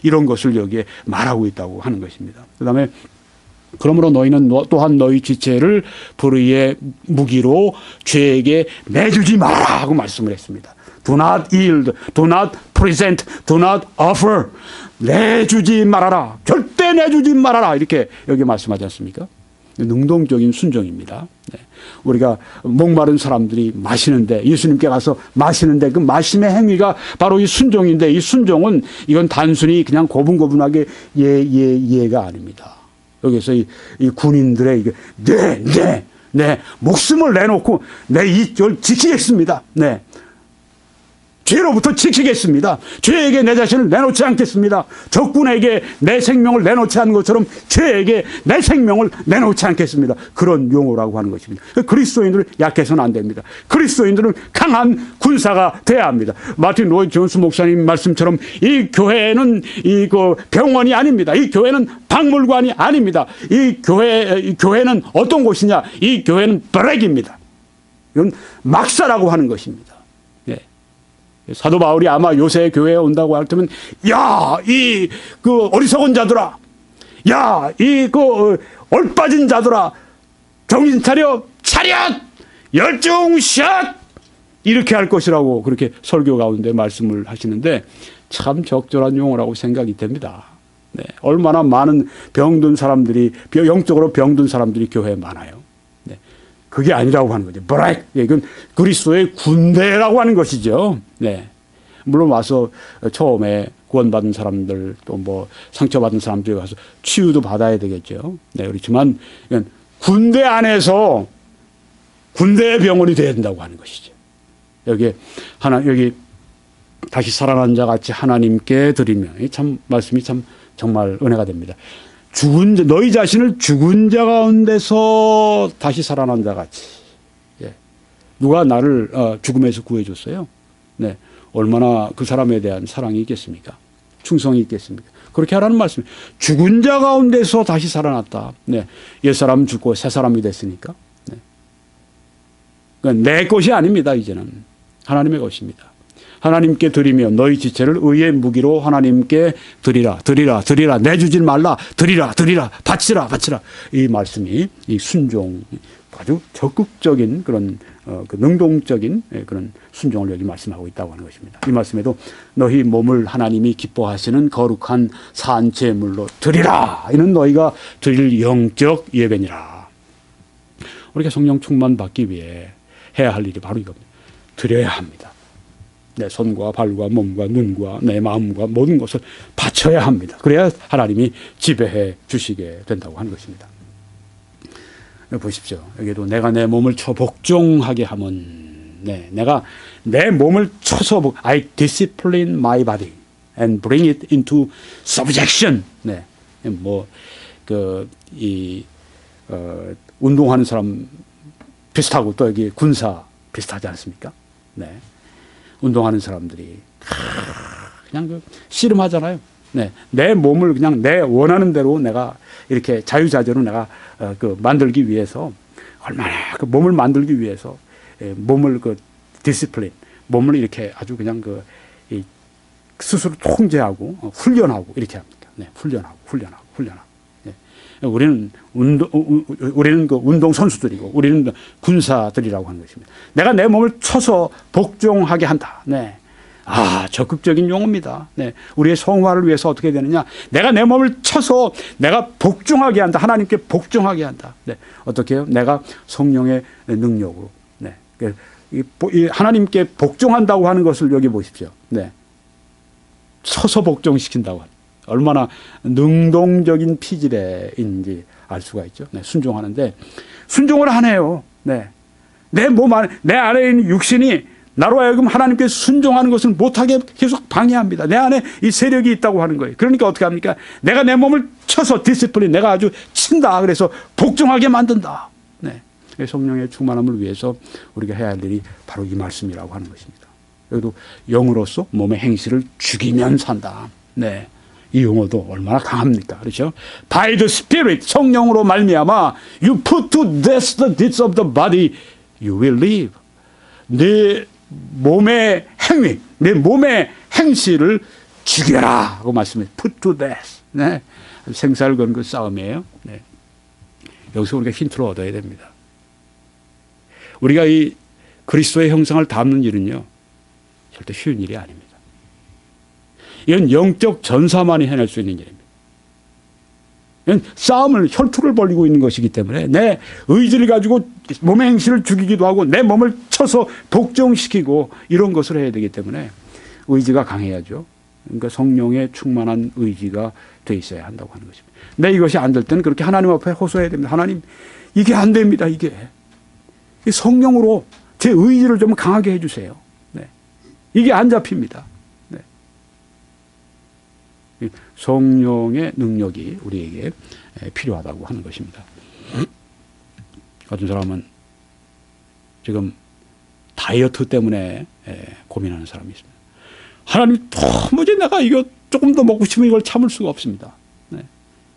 이런 것을 여기에 말하고 있다고 하는 것입니다. 그다음에 그러므로 너희는 또한 너희 지체를 불의의 무기로 죄에게 내주지 마라 하고 말씀을 했습니다. Do not yield, do not present, do not offer. 내주지 말아라. 절대 내주지 말아라. 이렇게 여기 말씀하지 않습니까? 능동적인 순종입니다. 우리가 목마른 사람들이 마시는데 예수님께 가서 마시는데 그 마심의 행위가 바로 이 순종인데 이 순종은 이건 단순히 그냥 고분고분하게 예가 아닙니다. 여기서 이 군인들의 네, 목숨을 내놓고 내 이 절 지키겠습니다. 네. 죄로부터 지키겠습니다. 죄에게 내 자신을 내놓지 않겠습니다. 적군에게 내 생명을 내놓지 않은 것처럼 죄에게 내 생명을 내놓지 않겠습니다. 그런 용어라고 하는 것입니다. 그리스도인들은 약해서는 안 됩니다. 그리스도인들은 강한 군사가 돼야 합니다. 마틴 로이드 존스 목사님 말씀처럼 이 교회는 병원이 아닙니다. 이 교회는 박물관이 아닙니다. 이 교회는 어떤 곳이냐? 이 교회는 브렉입니다. 이건 막사라고 하는 것입니다. 사도 바울이 아마 요새 교회에 온다고 할 때면 어리석은 자들아, 얼빠진 자들아, 정신 차려, 차렷, 열중, 샷 이렇게 할 것이라고 그렇게 설교 가운데 말씀을 하시는데 참 적절한 용어라고 생각이 됩니다. 네, 얼마나 많은 병든 사람들이 영적으로 병든 사람들이 교회에 많아요. 네, 그게 아니라고 하는 거죠. 브렉, 이건 그리스도의 군대라고 하는 것이죠. 네. 물론 와서 처음에 구원받은 사람들 또 뭐 상처받은 사람들이 와서 치유도 받아야 되겠죠. 네, 그렇지만 군대 안에서 군대의 병원이 돼야 된다고 하는 것이죠. 여기 다시 살아난 자 같이 하나님께 드리며 참 말씀이 참 정말 은혜가 됩니다. 너희 자신을 죽은 자 가운데서 다시 살아난 자 같이. 예. 누가 나를 죽음에서 구해줬어요? 네. 얼마나 그 사람에 대한 사랑이 있겠습니까? 충성이 있겠습니까? 그렇게 하라는 말씀이에요. 죽은 자 가운데서 다시 살아났다. 네. 옛사람 죽고 새 사람이 됐으니까. 네. 그러니까 내 것이 아닙니다. 이제는 하나님의 것입니다. 하나님께 드리며 너희 지체를 의의 무기로 하나님께 드리라. 내주질 말라. 드리라. 바치라. 이 말씀이 이 순종 아주 적극적인 그런 능동적인 그런 순종을 여기 말씀하고 있다고 하는 것입니다. 이 말씀에도 너희 몸을 하나님이 기뻐하시는 거룩한 산 제물로 드리라. 이는 너희가 드릴 영적 예배니라. 우리가 성령 충만 받기 위해 해야 할 일이 바로 이겁니다. 드려야 합니다. 내 손과 발과 몸과 눈과 내 마음과 모든 것을 바쳐야 합니다. 그래야 하나님이 지배해 주시게 된다고 하는 것입니다. 보십시오. 여기도 내가 내 몸을 쳐 복종하게 하면, 내가 내 몸을 쳐서 I discipline my body and bring it into subjection. 운동하는 사람 비슷하고 또 여기 군사 비슷하지 않습니까? 네. 운동하는 사람들이 그냥 씨름하잖아요. 네. 내 몸을 그냥 내 원하는 대로 내가 이렇게 자유자재로 내가 만들기 위해서 얼마나 그 몸을 만들기 위해서 몸을 디시플린 몸을 이렇게 아주 그냥 스스로 통제하고 훈련하고 이렇게 합니다. 네. 훈련하고. 네. 우리는 운동 선수들이고 우리는 군사들이라고 하는 것입니다. 내가 내 몸을 쳐서 복종하게 한다. 네. 적극적인 용어입니다. 네. 우리의 성화를 위해서 어떻게 되느냐. 내가 내 몸을 쳐서 내가 복종하게 한다. 하나님께 복종하게 한다. 네. 어떻게 해요? 내가 성령의 능력으로. 네. 하나님께 복종한다고 하는 것을 여기 보십시오. 네. 쳐서 복종시킨다고 하는. 얼마나 능동적인 피지레인지 알 수가 있죠. 네. 순종하는데 순종을 하네요. 네. 내 몸 안에, 내 안에 있는 육신이 나로 하여금 하나님께 순종하는 것을 못하게 계속 방해합니다. 내 안에 이 세력이 있다고 하는 거예요. 그러니까 어떻게 합니까? 내가 내 몸을 쳐서 디시플린, 내가 아주 친다. 그래서 복종하게 만든다. 네. 성령의 충만함을 위해서 우리가 해야 할 일이 바로 이 말씀이라고 하는 것입니다. 여기도 영으로서 몸의 행실을 죽이면 산다. 네. 이 용어도 얼마나 강합니까? 그렇죠? By the Spirit, 성령으로 말미암아 you put to death the deeds of the body, you will live. 내 몸의 행위, 내 몸의 행실을 죽여라 하고 말씀해. Put to death. 네. 생사를 건 그 싸움이에요. 네. 여기서 우리가 힌트를 얻어야 됩니다. 우리가 이 그리스도의 형상을 담는 일은요, 절대 쉬운 일이 아닙니다. 이건 영적 전사만이 해낼 수 있는 일입니다. 이건 싸움을, 혈투를 벌이고 있는 것이기 때문에 내 의지를 가지고 몸의 행실을 죽이기도 하고 내 몸을 쳐서 복종시키고 이런 것을 해야 되기 때문에 의지가 강해야죠. 그러니까 성령의 충만한 의지가 돼 있어야 한다고 하는 것입니다. 내 이것이 안 될 때는 그렇게 하나님 앞에 호소해야 됩니다. 하나님, 이게 안 됩니다. 이게 성령으로 제 의지를 좀 강하게 해주세요. 네. 이게 안 잡힙니다. 네. 성령의 능력이 우리에게 필요하다고 하는 것입니다. 어떤 사람은 지금 다이어트 때문에 고민하는 사람이 있습니다. 하나님, 도무지 내가 이거 조금 더 먹고 싶으면 이걸 참을 수가 없습니다. 네.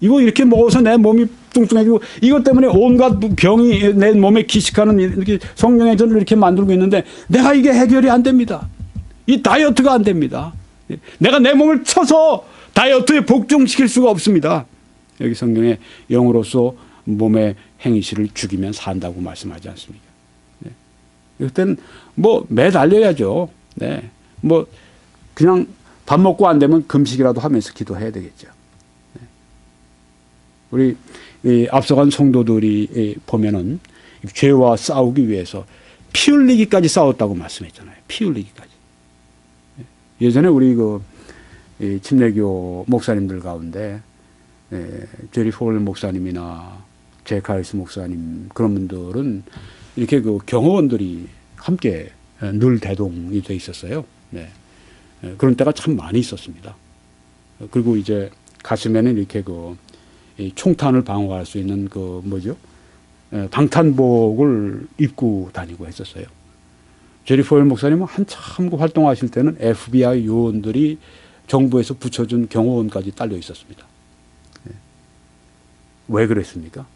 이거 이렇게 먹어서 내 몸이 뚱뚱해지고 이것 때문에 온갖 병이 내 몸에 기식하는 이렇게 성령의 전을 이렇게 만들고 있는데 내가 이게 해결이 안 됩니다. 이 다이어트가 안 됩니다. 내가 내 몸을 쳐서 다이어트에 복종시킬 수가 없습니다. 여기 성경에 영으로서 몸의 행실을 죽이면 산다고 말씀하지 않습니까? 네. 그때는 뭐 매달려야죠. 네. 뭐 그냥 밥 먹고 안 되면 금식이라도 하면서 기도해야 되겠죠. 네. 우리 앞서간 성도들이 보면은 죄와 싸우기 위해서 피 흘리기까지 싸웠다고 말씀했잖아요. 피 흘리기까지. 예전에 우리 침례교 목사님들 가운데 제리 폴 목사님이나 제카리스 목사님 그런 분들은 이렇게 경호원들이 함께 늘 대동이 돼 있었어요. 네. 그런 때가 참 많이 있었습니다. 그리고 이제 가슴에는 이렇게 총탄을 방어할 수 있는 방탄복을 입고 다니고 했었어요. 제리 포일 목사님은 한참 활동하실 때는 FBI 요원들이 정부에서 붙여준 경호원까지 딸려 있었습니다. 네. 왜 그랬습니까?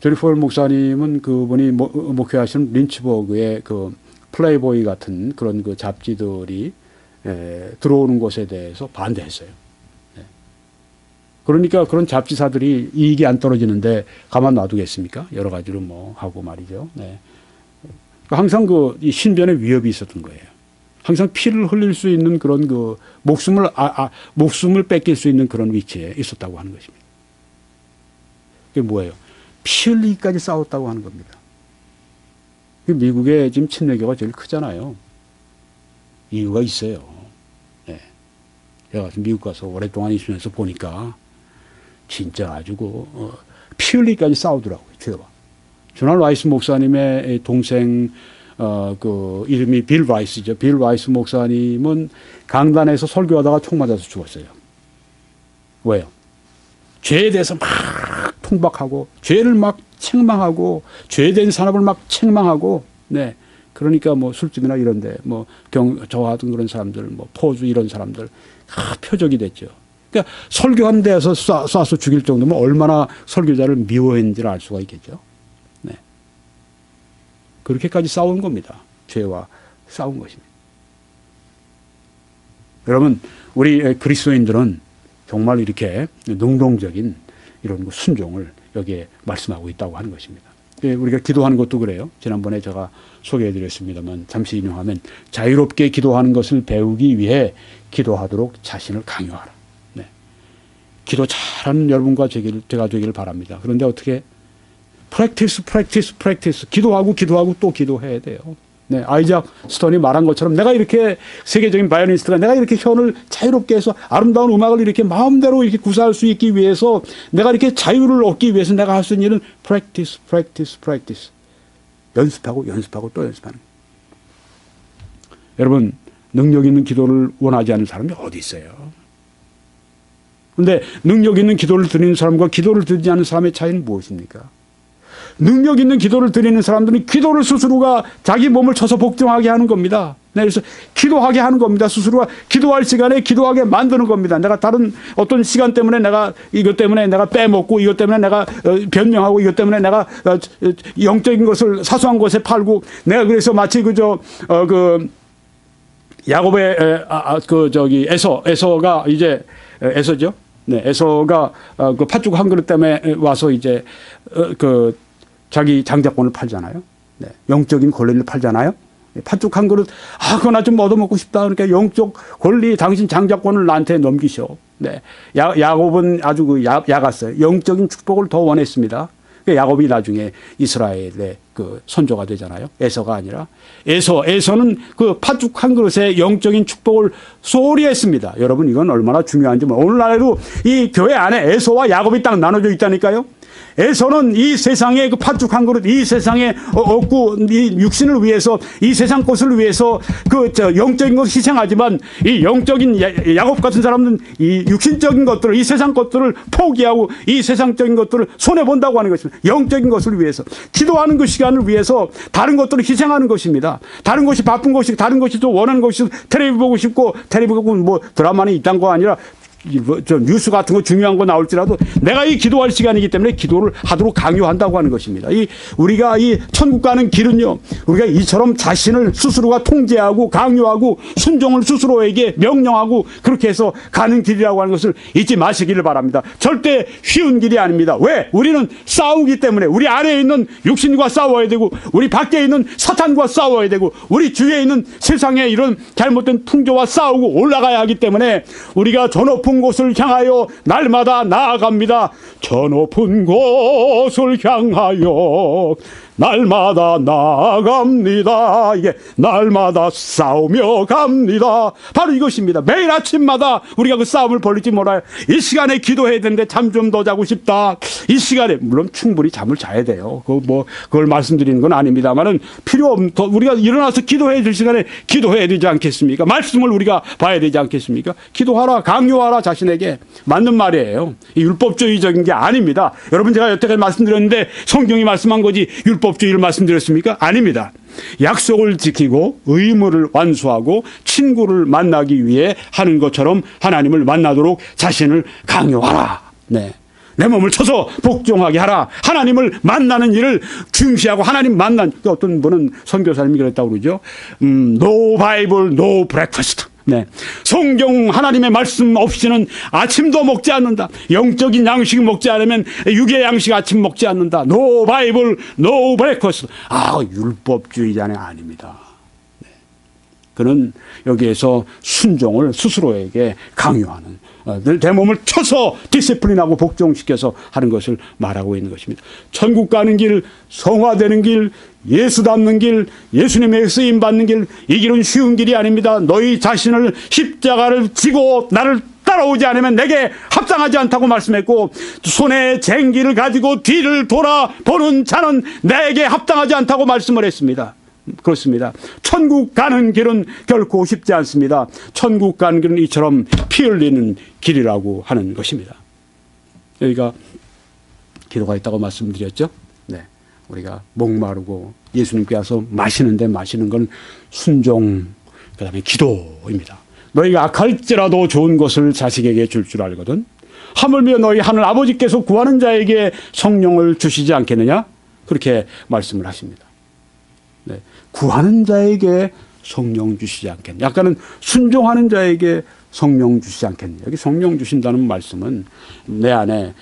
제리 포일 목사님은 그분이 목회하시는 린치버그의 플레이보이 같은 그런 잡지들이 들어오는 것에 대해서 반대했어요. 네. 그러니까 그런 잡지사들이 이익이 안 떨어지는데 가만 놔두겠습니까? 여러 가지로 하고 말이죠. 네. 항상 이 신변의 위협이 있었던 거예요. 항상 피를 흘릴 수 있는 그런 목숨을 뺏길 수 있는 그런 위치에 있었다고 하는 것입니다. 그게 뭐예요? 피 흘리기까지 싸웠다고 하는 겁니다. 미국의 지금 침례교가 제일 크잖아요. 이유가 있어요. 네. 제가 미국 가서 오랫동안 있으면서 보니까 진짜 아주 피 흘리기까지 싸우더라고요. 죄와. 조난 라이스 목사님의 동생 이름이 빌 라이스죠. 빌 라이스 목사님은 강단에서 설교하다가 총 맞아서 죽었어요. 왜요? 죄에 대해서 막 통박하고 죄를 막 책망하고 죄된 사람을 막 책망하고 네. 그러니까 술집이나 이런데 저하던 그런 사람들 포주 이런 사람들 표적이 됐죠. 그러니까 설교하는 데에서 쏴서 죽일 정도면 얼마나 설교자를 미워했는지를 알 수가 있겠죠. 네. 그렇게까지 싸운 겁니다. 죄와 싸운 것입니다. 여러분, 우리 그리스도인들은 정말 이렇게 능동적인 이런 순종을 여기에 말씀하고 있다고 하는 것입니다. 우리가 기도하는 것도 그래요. 지난번에 제가 소개해드렸습니다만 잠시 인용하면 자유롭게 기도하는 것을 배우기 위해 기도하도록 자신을 강요하라. 네. 기도 잘하는 여러분과 제가 되기를 바랍니다. 그런데 어떻게? practice. 기도하고 또 기도해야 돼요. 네, 아이작 스톤이 말한 것처럼 내가 이렇게 세계적인 바이올리니스트가 내가 이렇게 현을 자유롭게 해서 아름다운 음악을 이렇게 마음대로 이렇게 구사할 수 있기 위해서 내가 이렇게 자유를 얻기 위해서 내가 할 수 있는 일은 practice. 연습하고 연습하고 또 연습하는 거예요. 여러분, 능력 있는 기도를 원하지 않는 사람이 어디 있어요? 그런데 능력 있는 기도를 드리는 사람과 기도를 드리지 않는 사람의 차이는 무엇입니까? 능력 있는 기도를 드리는 사람들은 기도를 스스로가 자기 몸을 쳐서 복종하게 하는 겁니다. 네, 그래서 기도하게 하는 겁니다. 스스로가 기도할 시간에 기도하게 만드는 겁니다. 내가 다른 어떤 시간 때문에 내가 이것 때문에 내가 빼먹고 이것 때문에 내가 변명하고 이것 때문에 내가 영적인 것을 사소한 것에 팔고 내가 그래서 마치 야곱의 에서가 이제 에서죠. 네, 에서가 그 팥죽 한 그릇 때문에 와서 이제 자기 장자권을 팔잖아요. 네, 영적인 권리를 팔잖아요. 팥죽 한 그릇, 그거 나 좀 얻어먹고 싶다. 그러니까 영적 권리, 당신 장자권을 나한테 넘기셔. 네, 야곱은 아주 야갔어요. 영적인 축복을 더 원했습니다. 야곱이 나중에 이스라엘의 그 선조가 되잖아요. 에서가 아니라. 에서는 그 팥죽 한 그릇에 영적인 축복을 소홀히 했습니다. 여러분, 이건 얼마나 중요한지. 오늘날에도 이 교회 안에 에서와 야곱이 딱 나눠져 있다니까요. 에서는 이 세상의 그 팥죽 한 그릇, 이 세상에 얻고 이 육신을 위해서, 이 세상 것을 위해서 영적인 것을 희생하지만, 이 영적인 야곱 같은 사람은 이 육신적인 것들을, 이 세상 것들을 포기하고 이 세상적인 것들을 손해본다고 하는 것입니다. 영적인 것을 위해서, 기도하는 그 시간을 위해서 다른 것들을 희생하는 것입니다. 다른 것이 바쁜 것이, 다른 것이 또 원하는 것이, 텔레비전 보고 싶고, 텔레비전 보고 뭐 드라마는 있단 거 아니라 뉴스 같은 거 중요한 거 나올지라도 내가 이 기도할 시간이기 때문에 기도를 하도록 강요한다고 하는 것입니다. 우리가 이 천국 가는 길은요, 우리가 이처럼 자신을 스스로가 통제하고 강요하고 순종을 스스로에게 명령하고 그렇게 해서 가는 길이라고 하는 것을 잊지 마시기를 바랍니다. 절대 쉬운 길이 아닙니다. 왜? 우리는 싸우기 때문에. 우리 안에 있는 육신과 싸워야 되고, 우리 밖에 있는 사탄과 싸워야 되고, 우리 주위에 있는 세상의 이런 잘못된 풍조와 싸우고 올라가야 하기 때문에 우리가 저 높은 곳을 향하여 날마다 나아갑니다. 저 높은 곳을 향하여 날마다 나아갑니다. 이게 날마다 싸우며 갑니다. 바로 이것입니다. 매일 아침마다 우리가 그 싸움을 벌리지 말아요. 이 시간에 기도해야 되는데 잠 좀 더 자고 싶다. 이 시간에 물론 충분히 잠을 자야 돼요. 그걸 말씀드리는 건 아닙니다만은 필요 없는, 우리가 일어나서 기도해야 될 시간에 기도해야 되지 않겠습니까? 말씀을 우리가 봐야 되지 않겠습니까? 기도하라, 강요하라, 자신에게. 맞는 말이에요. 율법주의적인 게 아닙니다. 여러분, 제가 여태까지 말씀드렸는데 성경이 말씀한 거지 율법주의를 말씀드렸습니까? 아닙니다. 약속을 지키고 의무를 완수하고 친구를 만나기 위해 하는 것처럼 하나님을 만나도록 자신을 강요하라. 네. 내 몸을 쳐서 복종하게 하라. 하나님을 만나는 일을 중시하고, 하나님 어떤 분은 선교사님이 그랬다고 그러죠. No Bible, no breakfast. 네. 성경 하나님의 말씀 없이는 아침도 먹지 않는다. 영적인 양식 먹지 않으면 육의 양식 아침 먹지 않는다. No Bible, no breakfast. 율법주의자는 아닙니다. 네. 그는 여기에서 순종을 스스로에게 강요하는, 내 몸을 쳐서 디시플린하고 복종시켜서 하는 것을 말하고 있는 것입니다. 천국 가는 길, 성화되는 길, 예수 닮는 길, 예수님의 쓰임 받는 길, 이 길은 쉬운 길이 아닙니다. 너희 자신을 십자가를 지고 나를 따라오지 않으면 내게 합당하지 않다고 말씀했고, 손에 쟁기를 가지고 뒤를 돌아보는 자는 내게 합당하지 않다고 말씀을 했습니다. 그렇습니다. 천국 가는 길은 결코 쉽지 않습니다. 천국 가는 길은 이처럼 피 흘리는 길이라고 하는 것입니다. 여기가 기도가 있다고 말씀드렸죠. 네. 우리가 목마르고 예수님께 와서 마시는 건 순종, 그 다음에 기도입니다. 너희가 악할지라도 좋은 것을 자식에게 줄 알거든. 하물며 너희 하늘 아버지께서 구하는 자에게 성령을 주시지 않겠느냐? 그렇게 말씀을 하십니다. 네. 구하는 자에게 성령 주시지 않겠느냐? 약간은 순종하는 자에게 성령 주시지 않겠느냐? 여기 성령 주신다는 말씀은 내 안에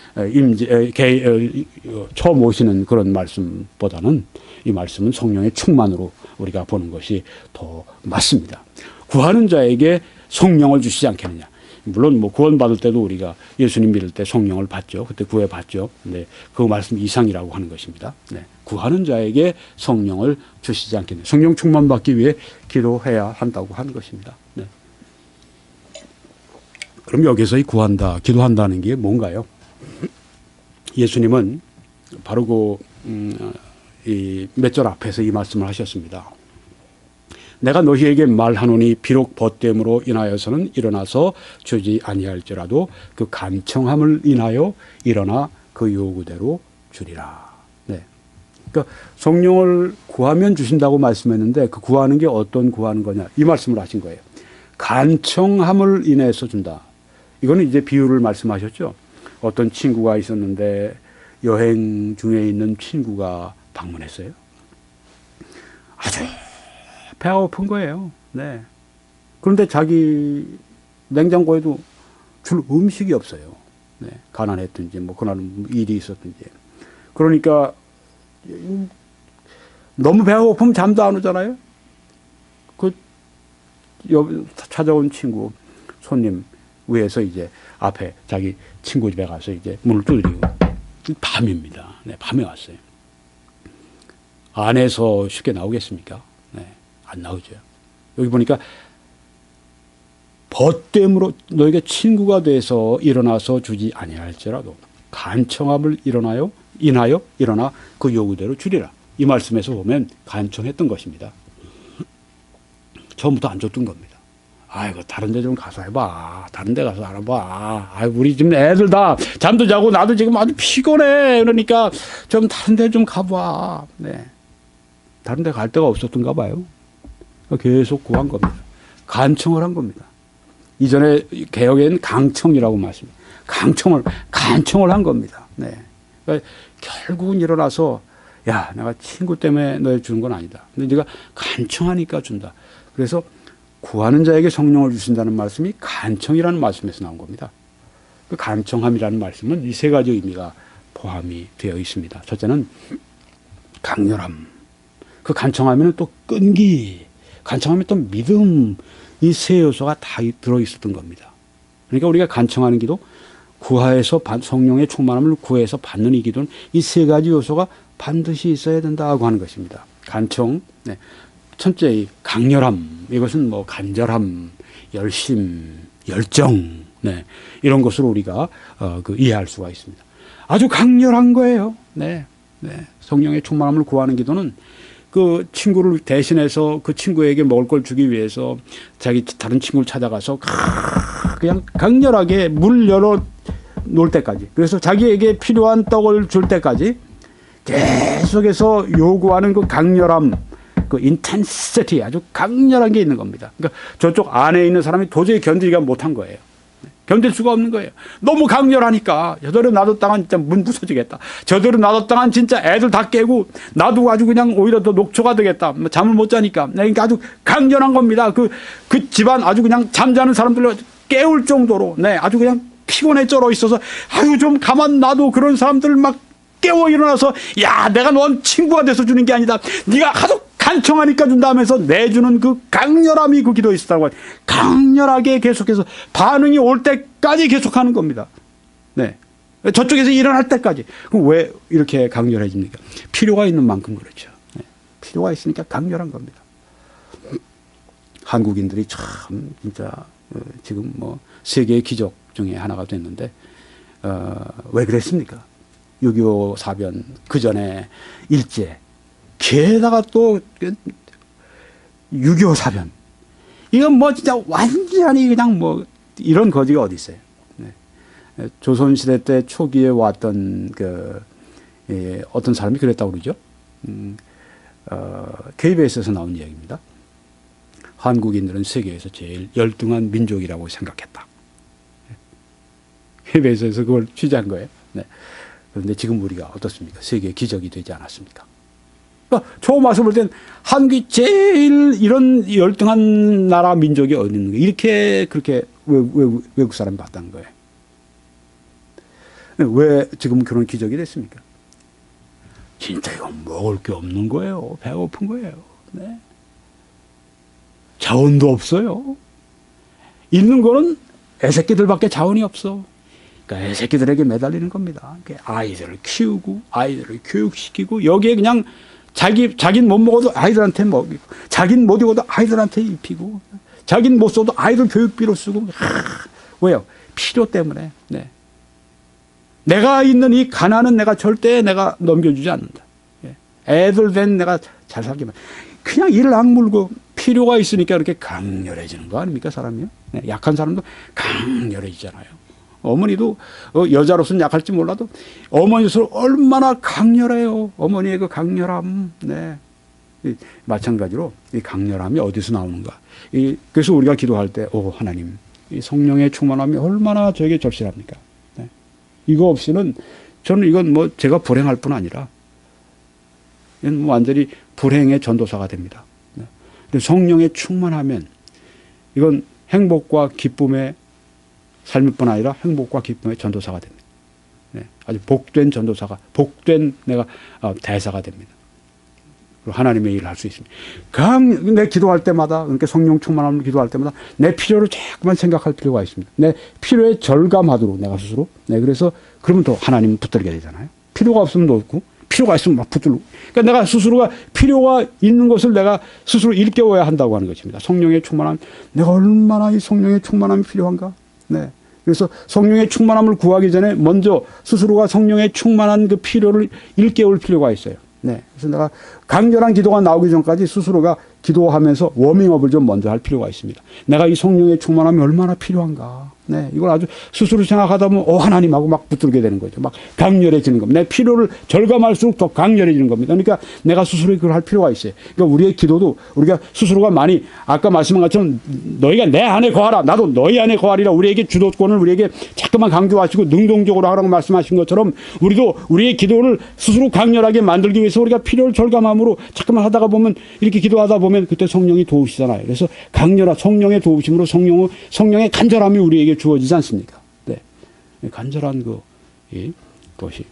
처음 오시는 그런 말씀보다는 이 말씀은 성령의 충만으로 우리가 보는 것이 더 맞습니다. 구하는 자에게 성령을 주시지 않겠느냐? 물론 구원받을 때도 우리가 예수님 믿을 때 성령을 받죠. 그때 구해받죠. 네, 그 말씀 이상이라고 하는 것입니다. 네, 구하는 자에게 성령을 주시지 않겠느냐. 성령 충만 받기 위해 기도해야 한다고 하는 것입니다. 네. 그럼 여기서 이 기도한다는 게 뭔가요? 예수님은 바로 몇 절 앞에서 이 말씀을 하셨습니다. 내가 너희에게 말하노니 비록 벗됨으로 인하여서는 일어나서 주지 아니할지라도 그 간청함을 인하여 일어나 그 요구대로 주리라. 네. 그러니까 성령을 구하면 주신다고 말씀했는데 그 구하는 게 어떤 구하는 거냐 이 말씀을 하신 거예요. 간청함을 인해서 준다. 이거는 이제 비유를 말씀하셨죠. 어떤 친구가 있었는데 여행 중에 있는 친구가 방문했어요. 아주 배가 고픈 거예요. 네. 그런데 자기 냉장고에도 줄 음식이 없어요. 네. 가난했든지 뭐 그날은 일이 있었든지. 그러니까 너무 배가 고프면 잠도 안 오잖아요. 그 찾아온 친구 손님 위에서 이제 앞에 자기 친구 집에 가서 이제 문을 두드리고 밤입니다. 네, 밤에 왔어요. 안에서 쉽게 나오겠습니까? 네, 안 나오죠. 여기 보니까 벗됨으로 너에게 친구가 돼서 일어나서 주지 아니할지라도 간청함을 인하여 일어나 그 요구대로 주리라. 이 말씀에서 보면 간청했던 것입니다. 처음부터 안 줬던 겁니다. 아이고 다른 데 좀 가서 해봐. 다른 데 가서 알아봐. 아이고 우리 지금 애들 다 잠도 자고 나도 지금 아주 피곤해. 그러니까 좀 다른 데 좀 가봐. 네. 다른 데 갈 데가 없었던가 봐요. 계속 구한 겁니다. 간청을 한 겁니다. 이전에 개혁에는 강청이라고 말씀합니다. 간청을 한 겁니다. 네. 그러니까 결국은 일어나서 야, 내가 친구 때문에 너에 주는 건 아니다. 근데 네가 간청하니까 준다. 그래서 구하는 자에게 성령을 주신다는 말씀이 간청이라는 말씀에서 나온 겁니다. 그 간청함이라는 말씀은 이 세 가지 의미가 포함이 되어 있습니다. 첫째는 강렬함. 그 간청하면 또 끈기. 간청하면 또 믿음. 이 세 요소가 다 들어있었던 겁니다. 그러니까 우리가 간청하는 기도, 구하에서 성령의 충만함을 구해서 받는 이 기도는 이 세 가지 요소가 반드시 있어야 된다고 하는 것입니다. 간청, 네. 첫째, 이 강렬함. 이것은 뭐 간절함, 열심, 열정, 네. 이런 것으로 우리가 이해할 수가 있습니다. 아주 강렬한 거예요. 네. 네. 성령의 충만함을 구하는 기도는 그 친구를 대신해서 그 친구에게 먹을 걸 주기 위해서 자기 다른 친구를 찾아가서 그냥 강렬하게 물 열어 놓을 때까지, 그래서 자기에게 필요한 떡을 줄 때까지 계속해서 요구하는 그 강렬함, 그 인텐시티, 아주 강렬한 게 있는 겁니다. 그러니까 저쪽 안에 있는 사람이 도저히 견디기가 못한 거예요. 견딜 수가 없는 거예요. 너무 강렬하니까. 저대로 놔뒀다간 진짜 문 부서지겠다. 저대로 놔뒀다간 진짜 애들 다 깨고 나도 아주 그냥 오히려 더 녹초가 되겠다. 잠을 못 자니까. 그러니까 아주 강렬한 겁니다. 그 집안 아주 그냥 잠자는 사람들을 깨울 정도로, 네, 아주 그냥 피곤해 쩔어 있어서 아유 좀 가만 놔도 그런 사람들 막 깨워 일어나서 야, 내가 넌 친구가 돼서 주는 게 아니다. 네가 하도 간청하니까 준다 하면서 내주는 그 강렬함이 그 기도에 있었다고 하죠. 강렬하게 계속해서 반응이 올 때까지 계속하는 겁니다. 네. 저쪽에서 일어날 때까지. 그럼 왜 이렇게 강렬해집니까? 필요가 있는 만큼 그렇죠. 네. 필요가 있으니까 강렬한 겁니다. 한국인들이 참 진짜 지금 뭐 세계의 기적 중에 하나가 됐는데 왜 그랬습니까? 6.25 사변 그 전에 일제, 게다가 또 6.25 사변, 이건 뭐 진짜 완전히 그냥 뭐 이런 거지가 어디 있어요. 네. 조선시대 때 초기에 왔던 어떤 사람이 그랬다고 그러죠. KBS에서 나온 이야기입니다. 한국인들은 세계에서 제일 열등한 민족이라고 생각했다. KBS에서 그걸 취재한 거예요. 네. 그런데 지금 우리가 어떻습니까? 세계의 기적이 되지 않았습니까? 그러니까 처음 와서 볼 땐 한국이 제일 이런 열등한 나라 민족이 어디 있는 거예요? 이렇게 그렇게 외국 사람이 봤다는 거예요. 왜 지금 그런 기적이 됐습니까? 진짜 이건 먹을 게 없는 거예요. 배가 고픈 거예요. 네. 자원도 없어요. 있는 거는 애새끼들밖에 자원이 없어. 그러니까 애새끼들에게 매달리는 겁니다. 아이들을 키우고 아이들을 교육시키고 여기에 그냥 자긴 못 먹어도 아이들한테 먹이고, 자긴 못 입어도 아이들한테 입히고, 자긴 못 써도 아이들 교육비로 쓰고. 왜요? 필요 때문에. 네. 내가 있는 이 가난은 내가 절대 넘겨주지 않는다. 예. 애들 된 내가 잘 살기만. 그냥 이를 악물고 필요가 있으니까 이렇게 강렬해지는 거 아닙니까, 사람이요? 네, 약한 사람도 강렬해지잖아요. 어머니도 여자로서는 약할지 몰라도 어머니로서 얼마나 강렬해요. 어머니의 그 강렬함. 네. 마찬가지로 이 강렬함이 어디서 나오는가. 그래서 우리가 기도할 때, 하나님, 이 성령의 충만함이 얼마나 저에게 절실합니까? 네. 이거 없이는 저는 이건 뭐 제가 불행할 뿐 아니라 이건 완전히 불행의 전도사가 됩니다. 네. 성령의 충만하면 이건 행복과 기쁨의 삶일 뿐 아니라 행복과 기쁨의 전도사가 됩니다. 네. 아주 복된 전도사가, 복된 내가 대사가 됩니다. 하나님의 일을 할 수 있습니다. 내 기도할 때마다, 그러니까 성령 충만함을 기도할 때마다 내 필요를 자꾸만 생각할 필요가 있습니다. 내 필요에 절감하도록 내가 스스로. 네, 그래서 그러면 또 하나님 붙들게 되잖아요. 필요가 없으면 놓고, 필요가 있으면 막 붙들고. 그러니까 내가 스스로가 필요가 있는 것을 내가 스스로 일깨워야 한다고 하는 것입니다. 성령의 충만함, 내가 얼마나 이 성령의 충만함이 필요한가? 네. 그래서 성령의 충만함을 구하기 전에 먼저 스스로가 성령의 충만한 그 필요를 일깨울 필요가 있어요. 네. 그래서 내가 강렬한 기도가 나오기 전까지 스스로가 기도하면서 워밍업을 좀 먼저 할 필요가 있습니다. 내가 이 성령의 충만함이 얼마나 필요한가. 네. 이걸 아주 스스로 생각하다 보면, 하나님하고 막 붙들게 되는 거죠. 막 강렬해지는 겁니다. 내 필요를 절감할수록 더 강렬해지는 겁니다. 그러니까 내가 스스로 그걸 할 필요가 있어요. 그러니까 우리의 기도도 우리가 스스로가 많이, 아까 말씀한 것처럼 너희가 내 안에 거하라. 나도 너희 안에 거하리라. 우리에게 주도권을 우리에게 자꾸만 강조하시고 능동적으로 하라고 말씀하신 것처럼 우리도 우리의 기도를 스스로 강렬하게 만들기 위해서 우리가 필요를 절감함으로 자꾸만 하다가 보면, 이렇게 기도하다 보면 그때 성령이 도우시잖아요. 그래서 강렬한 성령의 도우심으로 성령의 간절함이 우리에게 주어지지 않습니까? 네. 간절한 것이.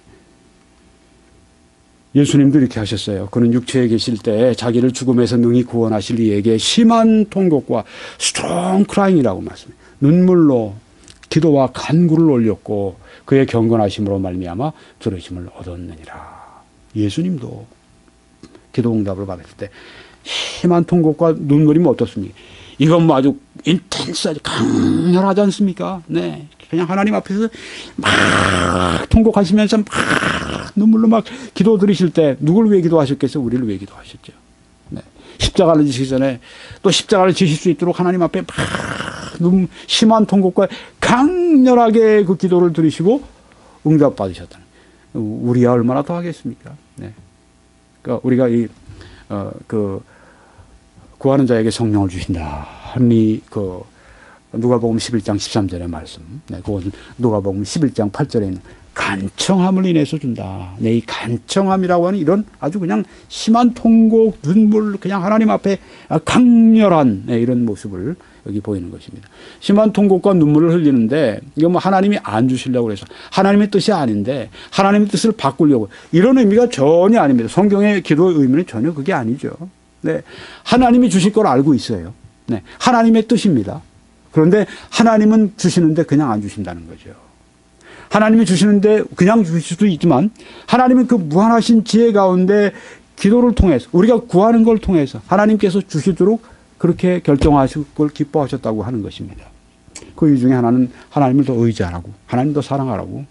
예수님도 이렇게 하셨어요. 그는 육체에 계실 때 자기를 죽음에서 능히 구원하실 이에게 심한 통곡과 스트롱 크라잉이라고 말씀해요. 눈물로 기도와 간구를 올렸고 그의 경건하심으로 말미암아 들으심을 얻었느니라. 예수님도 기도 응답을 받았을 때 심한 통곡과 눈물이면 어떻습니까? 이건 뭐 아주 인텐스하지, 강렬하지 않습니까? 네. 그냥 하나님 앞에서 막 통곡하시면서 막 눈물로 막 기도 드리실 때 누굴 위해 기도하셨겠어요? 우리를 위해 기도하셨죠. 네. 십자가를 지시기 전에 또 십자가를 지실 수 있도록 하나님 앞에 막 심한 통곡과 강렬하게 그 기도를 드리시고 응답 받으셨다는. 우리야 얼마나 더 하겠습니까? 네. 그러니까 우리가 구하는 자에게 성령을 주신다. 하니 누가복음 11장 13절의 말씀. 네, 그것은 누가복음 11장 8절에 있는 간청함을 인해서 준다. 네, 이 간청함이라고 하는 이런 아주 그냥 심한 통곡, 눈물, 그냥 하나님 앞에 강렬한 이런 모습을 여기 보이는 것입니다. 심한 통곡과 눈물을 흘리는데 이거 뭐 하나님이 안 주시려고 해서 하나님의 뜻이 아닌데 하나님의 뜻을 바꾸려고, 이런 의미가 전혀 아닙니다. 성경의 기도의 의미는 전혀 그게 아니죠. 네, 하나님이 주실 걸 알고 있어요. 네, 하나님의 뜻입니다. 그런데 하나님은 주시는데 그냥 안 주신다는 거죠. 하나님이 주시는데 그냥 주실 수도 있지만 하나님은 그 무한하신 지혜 가운데 기도를 통해서, 우리가 구하는 걸 통해서 하나님께서 주시도록 그렇게 결정하실 걸 기뻐하셨다고 하는 것입니다. 그 이유 중에 하나는 하나님을 더 의지하라고, 하나님 더 사랑하라고,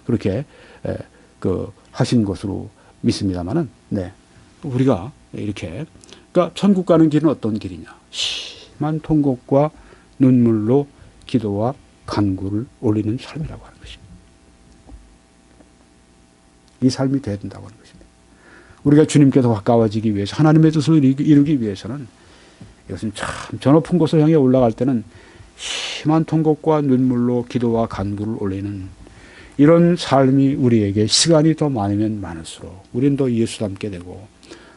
그렇게 하신 것으로 믿습니다만은, 네, 우리가 이렇게, 그러니까 천국 가는 길은 어떤 길이냐? 심한 통곡과 눈물로 기도와 간구를 올리는 삶이라고 하는 것입니다. 이 삶이 돼야 된다고 하는 것입니다. 우리가 주님께서 가까워지기 위해서, 하나님의 뜻을 이루기 위해서는, 이것은 참 저 높은 곳을 향해 올라갈 때는 심한 통곡과 눈물로 기도와 간구를 올리는 이런 삶이 우리에게 시간이 더 많으면 많을수록 우리는 더 예수 닮게 되고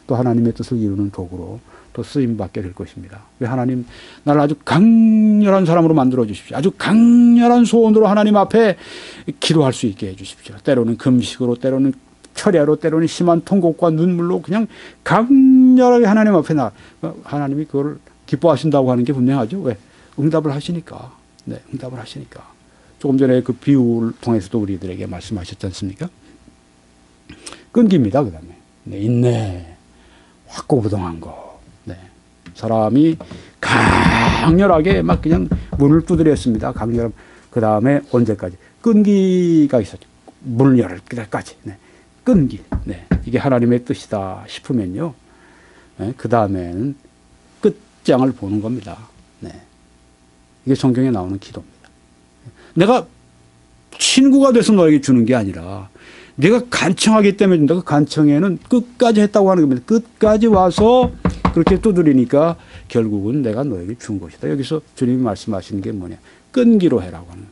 또 하나님의 뜻을 이루는 도구로 또 쓰임받게 될 것입니다. 왜 하나님 나를 아주 강렬한 사람으로 만들어 주십시오. 아주 강렬한 소원으로 하나님 앞에 기도할 수 있게 해 주십시오. 때로는 금식으로, 때로는 철야로, 때로는 심한 통곡과 눈물로 그냥 강렬하게 하나님 앞에 하나님이 그걸 기뻐하신다고 하는 게 분명하죠. 왜? 응답을 하시니까. 네, 응답을 하시니까. 조금 전에 그 비유를 통해서도 우리들에게 말씀하셨지 않습니까? 끈기입니다. 그 다음에. 네, 인내. 확고부동한 거. 네. 사람이 강렬하게 막 그냥 문을 두드렸습니다. 강렬함. 그 다음에 언제까지? 끈기가 있었죠. 문을 열을 때까지. 네. 끈기. 네. 이게 하나님의 뜻이다 싶으면요. 네. 그 다음에는 끝장을 보는 겁니다. 네. 이게 성경에 나오는 기도입니다. 내가 친구가 돼서 너에게 주는 게 아니라 내가 간청하기 때문에 준다. 그 간청에는 끝까지 했다고 하는 겁니다. 끝까지 와서 그렇게 두드리니까 결국은 내가 너에게 준 것이다. 여기서 주님이 말씀하시는 게 뭐냐. 끈기로 해라고 하는.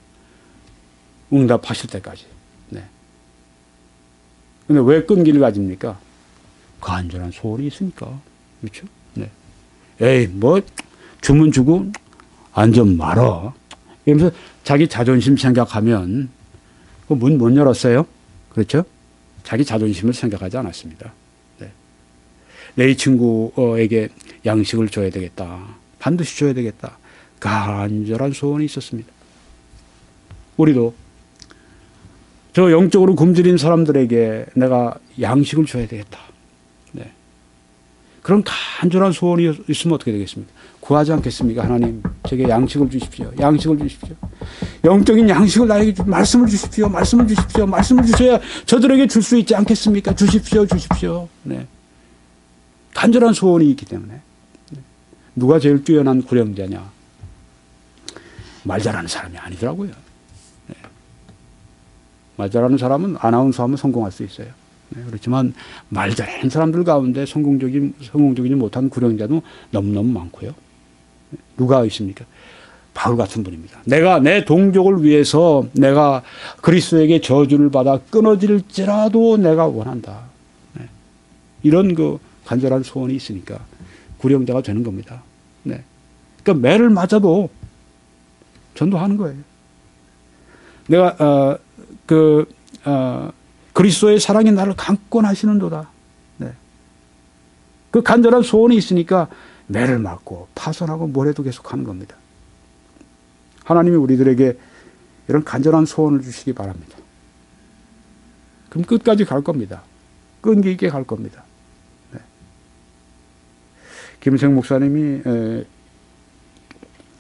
응답하실 때까지. 네. 근데 왜 끈기를 가집니까? 간절한 소원이 있으니까. 그렇죠? 네. 에이, 뭐, 주면 주고, 안 좀 말어. 이러면서 자기 자존심 생각하면, 그 문 못 열었어요? 그렇죠? 자기 자존심을 생각하지 않았습니다. 네. 내 친구에게 양식을 줘야 되겠다. 반드시 줘야 되겠다. 간절한 소원이 있었습니다. 우리도 저 영적으로 굶주린 사람들에게 내가 양식을 줘야 되겠다. 네. 그런 간절한 소원이 있으면 어떻게 되겠습니까? 구하지 않겠습니까? 하나님, 제게 양식을 주십시오. 양식을 주십시오. 영적인 양식을 나에게 말씀을 주십시오. 말씀을 주십시오. 말씀을 주셔야 저들에게 줄 수 있지 않겠습니까? 주십시오. 주십시오. 네. 간절한 소원이 있기 때문에. 누가 제일 뛰어난 구령자냐? 말 잘하는 사람이 아니더라고요. 네. 말 잘하는 사람은 아나운서 하면 성공할 수 있어요. 네. 그렇지만 말 잘하는 사람들 가운데 성공적이지 못한 구령자도 너무너무 많고요. 누가 있습니까? 바울 같은 분입니다. 내가 내 동족을 위해서 내가 그리스도에게 저주를 받아 끊어질지라도 내가 원한다. 네. 이런 그 간절한 소원이 있으니까 구령자가 되는 겁니다. 네. 그러니까 매를 맞아도 전도하는 거예요. 내가 그리스도의 사랑이 나를 강권하시는도다. 네. 그 간절한 소원이 있으니까 매를 맞고 파손하고 뭐래도 계속 하는 겁니다. 하나님이 우리들에게 이런 간절한 소원을 주시기 바랍니다. 그럼 끝까지 갈 겁니다. 끈기 있게 갈 겁니다. 네. 김생 목사님이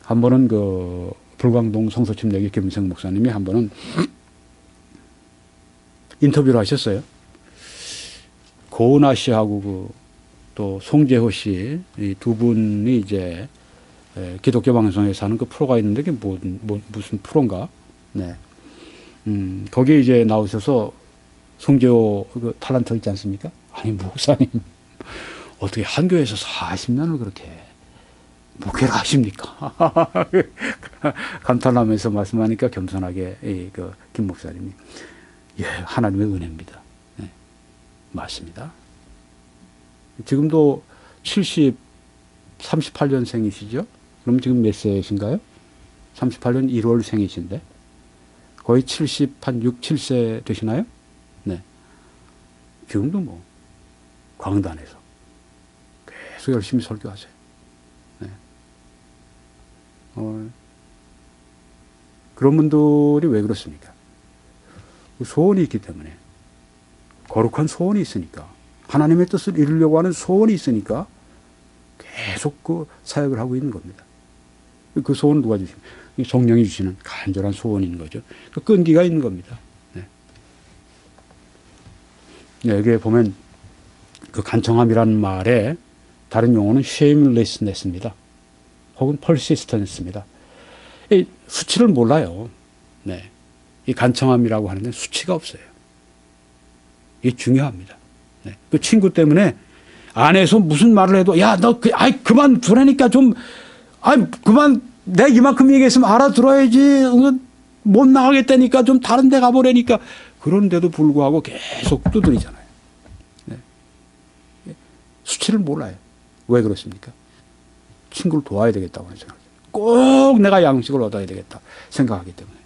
한 번은 그 불광동 성서침례교 김생 목사님이 한 번은 인터뷰를 하셨어요. 고은아 씨하고 또 송재호 씨 이 두 분이 이제 기독교 방송에서 하는 그 프로가 있는데 그게 무슨 프로인가? 네. 거기에 이제 나오셔서 송재호 그 탤런트 있지 않습니까? 아니 목사님 어떻게 한 교회에서 40년을 그렇게 목회를 하십니까? 감탄하면서 말씀하니까 겸손하게 그 김 목사님이 예, 하나님의 은혜입니다. 네, 맞습니다. 지금도 38년생이시죠? 그럼 지금 몇 세이신가요? 38년 1월생이신데 거의 6, 7세 되시나요? 네. 지금도 뭐 광단에서 계속 열심히 설교하세요. 네. 그런 분들이 왜 그렇습니까? 소원이 있기 때문에 거룩한 소원이 있으니까 하나님의 뜻을 이루려고 하는 소원이 있으니까 계속 그 사역을 하고 있는 겁니다. 그 소원은 누가 주십니까? 성령이 주시는 간절한 소원인 거죠. 그 끈기가 있는 겁니다. 네. 네, 여기에 보면 그 간청함이라는 말에 다른 용어는 shamelessness입니다. 혹은 persistence-입니다. 이 수치를 몰라요. 네. 이 간청함이라고 하는데 수치가 없어요. 이게 중요합니다. 네. 그 친구 때문에 안에서 무슨 말을 해도 야, 너 그만 두라니까 좀 그만 내가 이만큼 얘기했으면 알아들어야지. 못 나가겠다니까 좀 다른 데 가보라니까. 그런데도 불구하고 계속 두드리잖아요. 네. 수치를 몰라요. 왜 그렇습니까? 친구를 도와야 되겠다고 하는 생각. 꼭 내가 양식을 얻어야 되겠다 생각하기 때문에.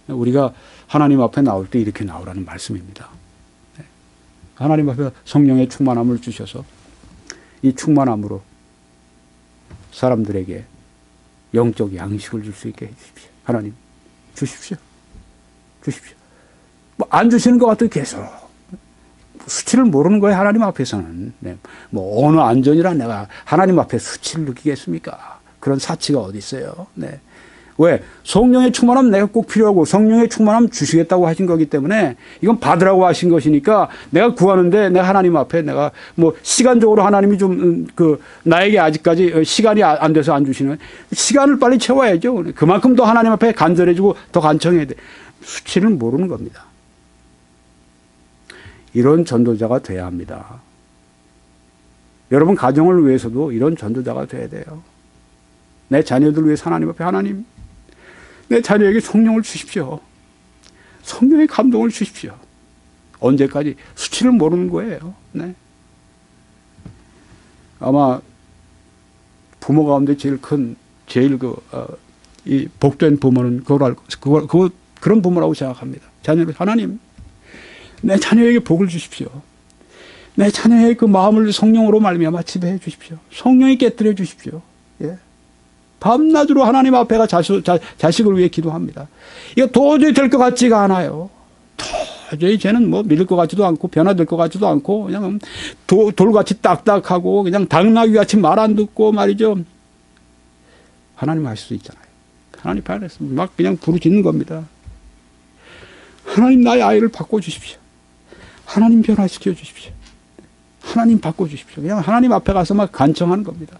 우리가 하나님 앞에 나올 때 이렇게 나오라는 말씀입니다. 네. 하나님 앞에 성령의 충만함을 주셔서 이 충만함으로 사람들에게 영적 양식을 줄 수 있게 해주십시오. 하나님 주십시오. 주십시오. 뭐 안 주시는 것 같아도 계속 수치를 모르는 거예요. 하나님 앞에서는. 네. 뭐 어느 안전이라 내가 하나님 앞에 수치를 느끼겠습니까? 그런 사치가 어디 있어요. 네. 왜? 성령의 충만함 내가 꼭 필요하고 성령의 충만함 주시겠다고 하신 거기 때문에 이건 받으라고 하신 것이니까 내가 구하는데 내가 하나님 앞에 내가 뭐 시간적으로 하나님이 좀 나에게 아직까지 시간이 안 돼서 안 주시는 시간을 빨리 채워야죠. 그만큼 더 하나님 앞에 간절해지고 더 간청해야 돼. 수치를 모르는 겁니다. 이런 전도자가 돼야 합니다. 여러분 가정을 위해서도 이런 전도자가 돼야 돼요. 내 자녀들 위해서 하나님 앞에 하나님 내 자녀에게 성령을 주십시오. 성령의 감동을 주십시오. 언제까지? 수치를 모르는 거예요. 네. 아마 부모 가운데 제일 이 복된 부모는 그런 부모라고 생각합니다. 자녀를 하나님, 내 자녀에게 복을 주십시오. 내 자녀의 그 마음을 성령으로 말미암아 지배해 주십시오. 성령이 깨뜨려 주십시오. 예. 밤낮으로 하나님 앞에가 자식을 위해 기도합니다. 이거 도저히 될 것 같지가 않아요. 도저히 쟤는 뭐 믿을 것 같지도 않고 변화될 것 같지도 않고 그냥 돌같이 딱딱하고 그냥 당나귀같이 말 안 듣고 말이죠. 하나님 하실 수 있잖아요. 하나님 안에서 막 그냥 부르짖는 겁니다. 하나님 나의 아이를 바꿔주십시오. 하나님 변화시켜 주십시오. 하나님 바꿔주십시오. 그냥 하나님 앞에 가서 막 간청하는 겁니다.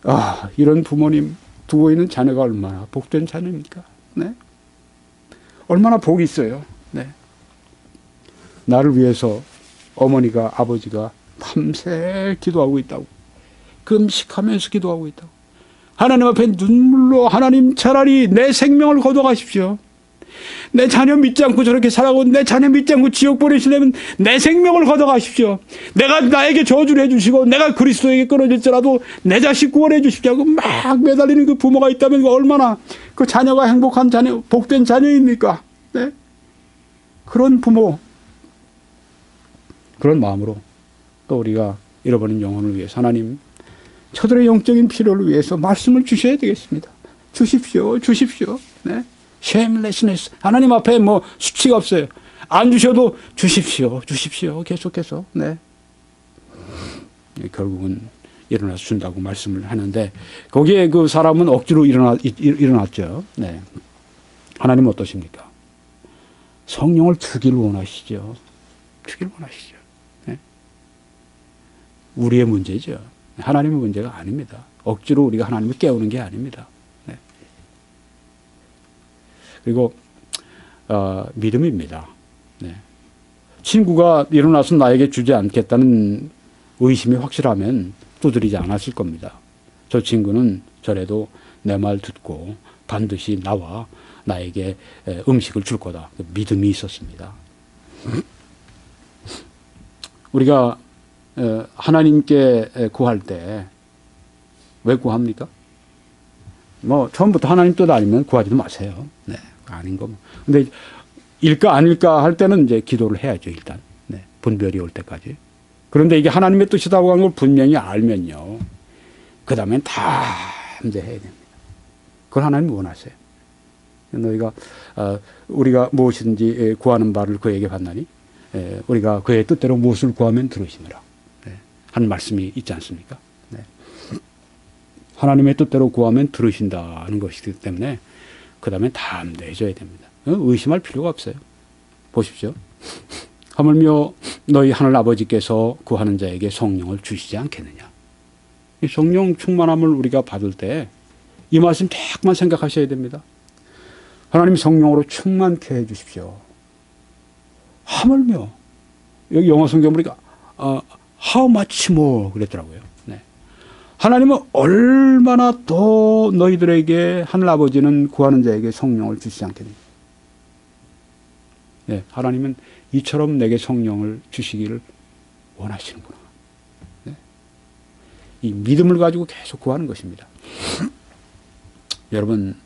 아, 이런 부모님 두고 있는 자녀가 얼마나 복된 자녀입니까? 네. 얼마나 복이 있어요. 네. 나를 위해서 어머니가 아버지가 밤새 기도하고 있다고. 금식하면서 기도하고 있다고. 하나님 앞에 눈물로 하나님 차라리 내 생명을 거둬가십시오. 내 자녀 믿지 않고 저렇게 살아가고 내 자녀 믿지 않고 지옥 보내시려면 내 생명을 걷어가십시오. 내가 나에게 저주를 해주시고 내가 그리스도에게 끊어질지라도 내 자식 구원해 주십시오 하고 막 매달리는 그 부모가 있다면 얼마나 그 자녀가 행복한 자녀, 복된 자녀입니까? 네? 그런 부모, 그런 마음으로 또 우리가 잃어버린 영혼을 위해서 하나님 저들의 영적인 필요를 위해서 말씀을 주셔야 되겠습니다. 주십시오. 주십시오. 네? shamelessness. 하나님 앞에 뭐 수치가 없어요. 안 주셔도 주십시오. 주십시오. 계속해서. 네. 결국은 일어나서 준다고 말씀을 하는데 거기에 그 사람은 억지로 일어났죠. 네. 하나님은 어떠십니까? 성령을 주기를 원하시죠. 주기를 원하시죠. 네. 우리의 문제죠. 하나님의 문제가 아닙니다. 억지로 우리가 하나님을 깨우는 게 아닙니다. 네. 그리고 믿음입니다. 네. 친구가 일어나서 나에게 주지 않겠다는 의심이 확실하면 두드리지 않았을 겁니다. 저 친구는 저래도 내 말 듣고 반드시 나와 나에게 음식을 줄 거다. 믿음이 있었습니다. 우리가 하나님께 구할 때 왜 구합니까? 뭐 처음부터 하나님 뜻 아니면 구하지도 마세요. 네, 아닌 거. 근데 일까 아닐까 할 때는 이제 기도를 해야죠. 일단 네, 분별이 올 때까지. 그런데 이게 하나님의 뜻이라고 하는 걸 분명히 알면요, 그 다음엔 다 이제 해야 됩니다. 그걸 하나님 원하세요. 너희가 우리가 무엇이든지 구하는 바를 그에게 받나니 우리가 그의 뜻대로 무엇을 구하면 들으시느라 하는 말씀이 있지 않습니까? 네. 하나님의 뜻대로 구하면 들으신다는 것이기 때문에 그 다음에 다 내줘야 됩니다. 의심할 필요가 없어요. 보십시오. 하물며 너희 하늘 아버지께서 구하는 자에게 성령을 주시지 않겠느냐. 이 성령 충만함을 우리가 받을 때 이 말씀 조금만 생각하셔야 됩니다. 하나님 성령으로 충만케 해 주십시오. 하물며 여기 영어 성경 보니까 how much more 그랬더라고요. 네. 하나님은 얼마나 더 너희들에게 하늘 아버지는 구하는 자에게 성령을 주시지 않겠느냐. 네, 하나님은 이처럼 내게 성령을 주시기를 원하시는구나. 네. 이 믿음을 가지고 계속 구하는 것입니다. 여러분,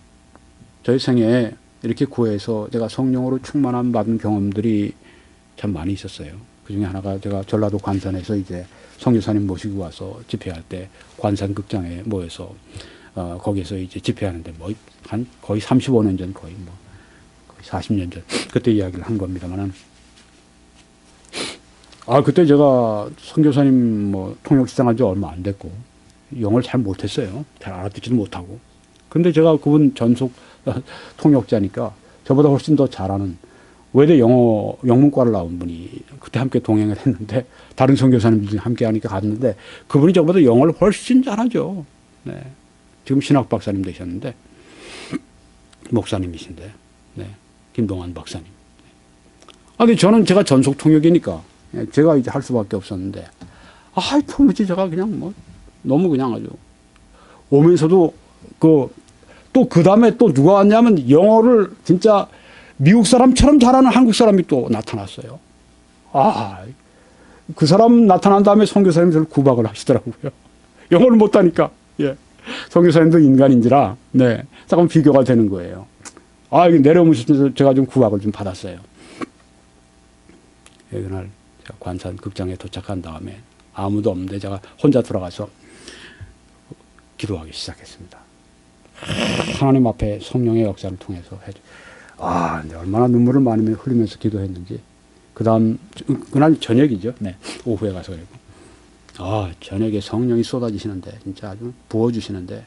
저희 생애에 이렇게 구해서 제가 성령으로 충만함 받은 경험들이 참 많이 있었어요. 그 중에 하나가 제가 전라도 관산에서 이제 선교사님 모시고 와서 집회할 때 관산극장에 모여서 거기에서 이제 집회하는데 뭐 한 거의 35년 전 거의 40년 전 그때 이야기를 한 겁니다만은 그때 제가 선교사님 뭐 통역 시장한 지 얼마 안 됐고 영어를 잘 못했어요. 잘 알아듣지도 못하고 근데 제가 그분 전속 통역자니까 저보다 훨씬 더 잘하는 외대 영어 영문과를 나온 분이 그때 함께 동행을 했는데 다른 선교사님들이 함께 하니까 갔는데 그분이 저보다 영어를 훨씬 잘하죠. 네. 지금 신학 박사님 되셨는데 목사님이신데 네. 김동환 박사님. 근데 저는 제가 전속 통역이니까 제가 이제 할 수밖에 없었는데 도무지 제가 그냥 뭐 너무 그냥 아주 오면서도 또 그 다음에 또 누가 왔냐면 영어를 진짜 미국 사람처럼 잘하는 한국 사람이 또 나타났어요. 그 사람 나타난 다음에 선교사님들 구박을 하시더라고요. 영어를 못하니까. 예. 선교사님도 인간인지라, 네. 잠깐 비교가 되는 거예요. 이게 내려오면서 제가 좀 구박을 좀 받았어요. 예, 그날 제가 관산 극장에 도착한 다음에 아무도 없는데 제가 혼자 들어가서 기도하기 시작했습니다. 하나님 앞에 성령의 역사를 통해서 얼마나 눈물을 많이 흘리면서 기도했는지. 그날 저녁이죠. 네. 오후에 가서 그랬고. 저녁에 성령이 쏟아지시는데, 진짜 아주 부어주시는데,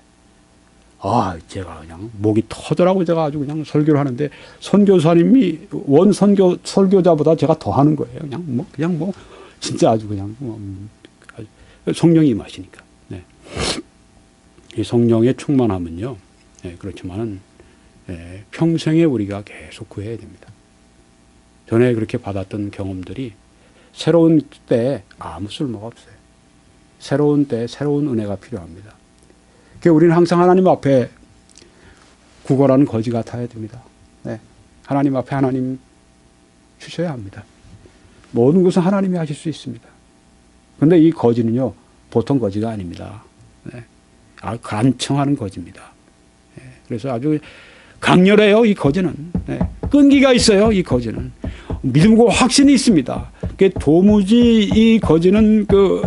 제가 그냥 목이 터더라고 제가 아주 그냥 설교를 하는데, 선교사님이 설교자보다 제가 더 하는 거예요. 그냥 뭐, 진짜 아주 그냥, 성령이 임하시니까. 네. 이 성령의 충만함은요, 네, 그렇지만은, 네, 평생에 우리가 계속 구해야 됩니다. 전에 그렇게 받았던 경험들이 새로운 때에 아무 쓸모가 없어요. 새로운 때에 새로운 은혜가 필요합니다. 그러니까 우리는 항상 하나님 앞에 구걸하는 거지 같아야 됩니다. 네. 하나님 앞에 하나님 주셔야 합니다. 모든 것은 하나님이 하실 수 있습니다. 그런데 이 거지는요, 보통 거지가 아닙니다. 네. 간청하는 거지입니다. 네. 그래서 아주 강렬해요, 이 거지는. 네. 끈기가 있어요, 이 거지는. 믿음과 확신이 있습니다. 도무지 이 거지는 그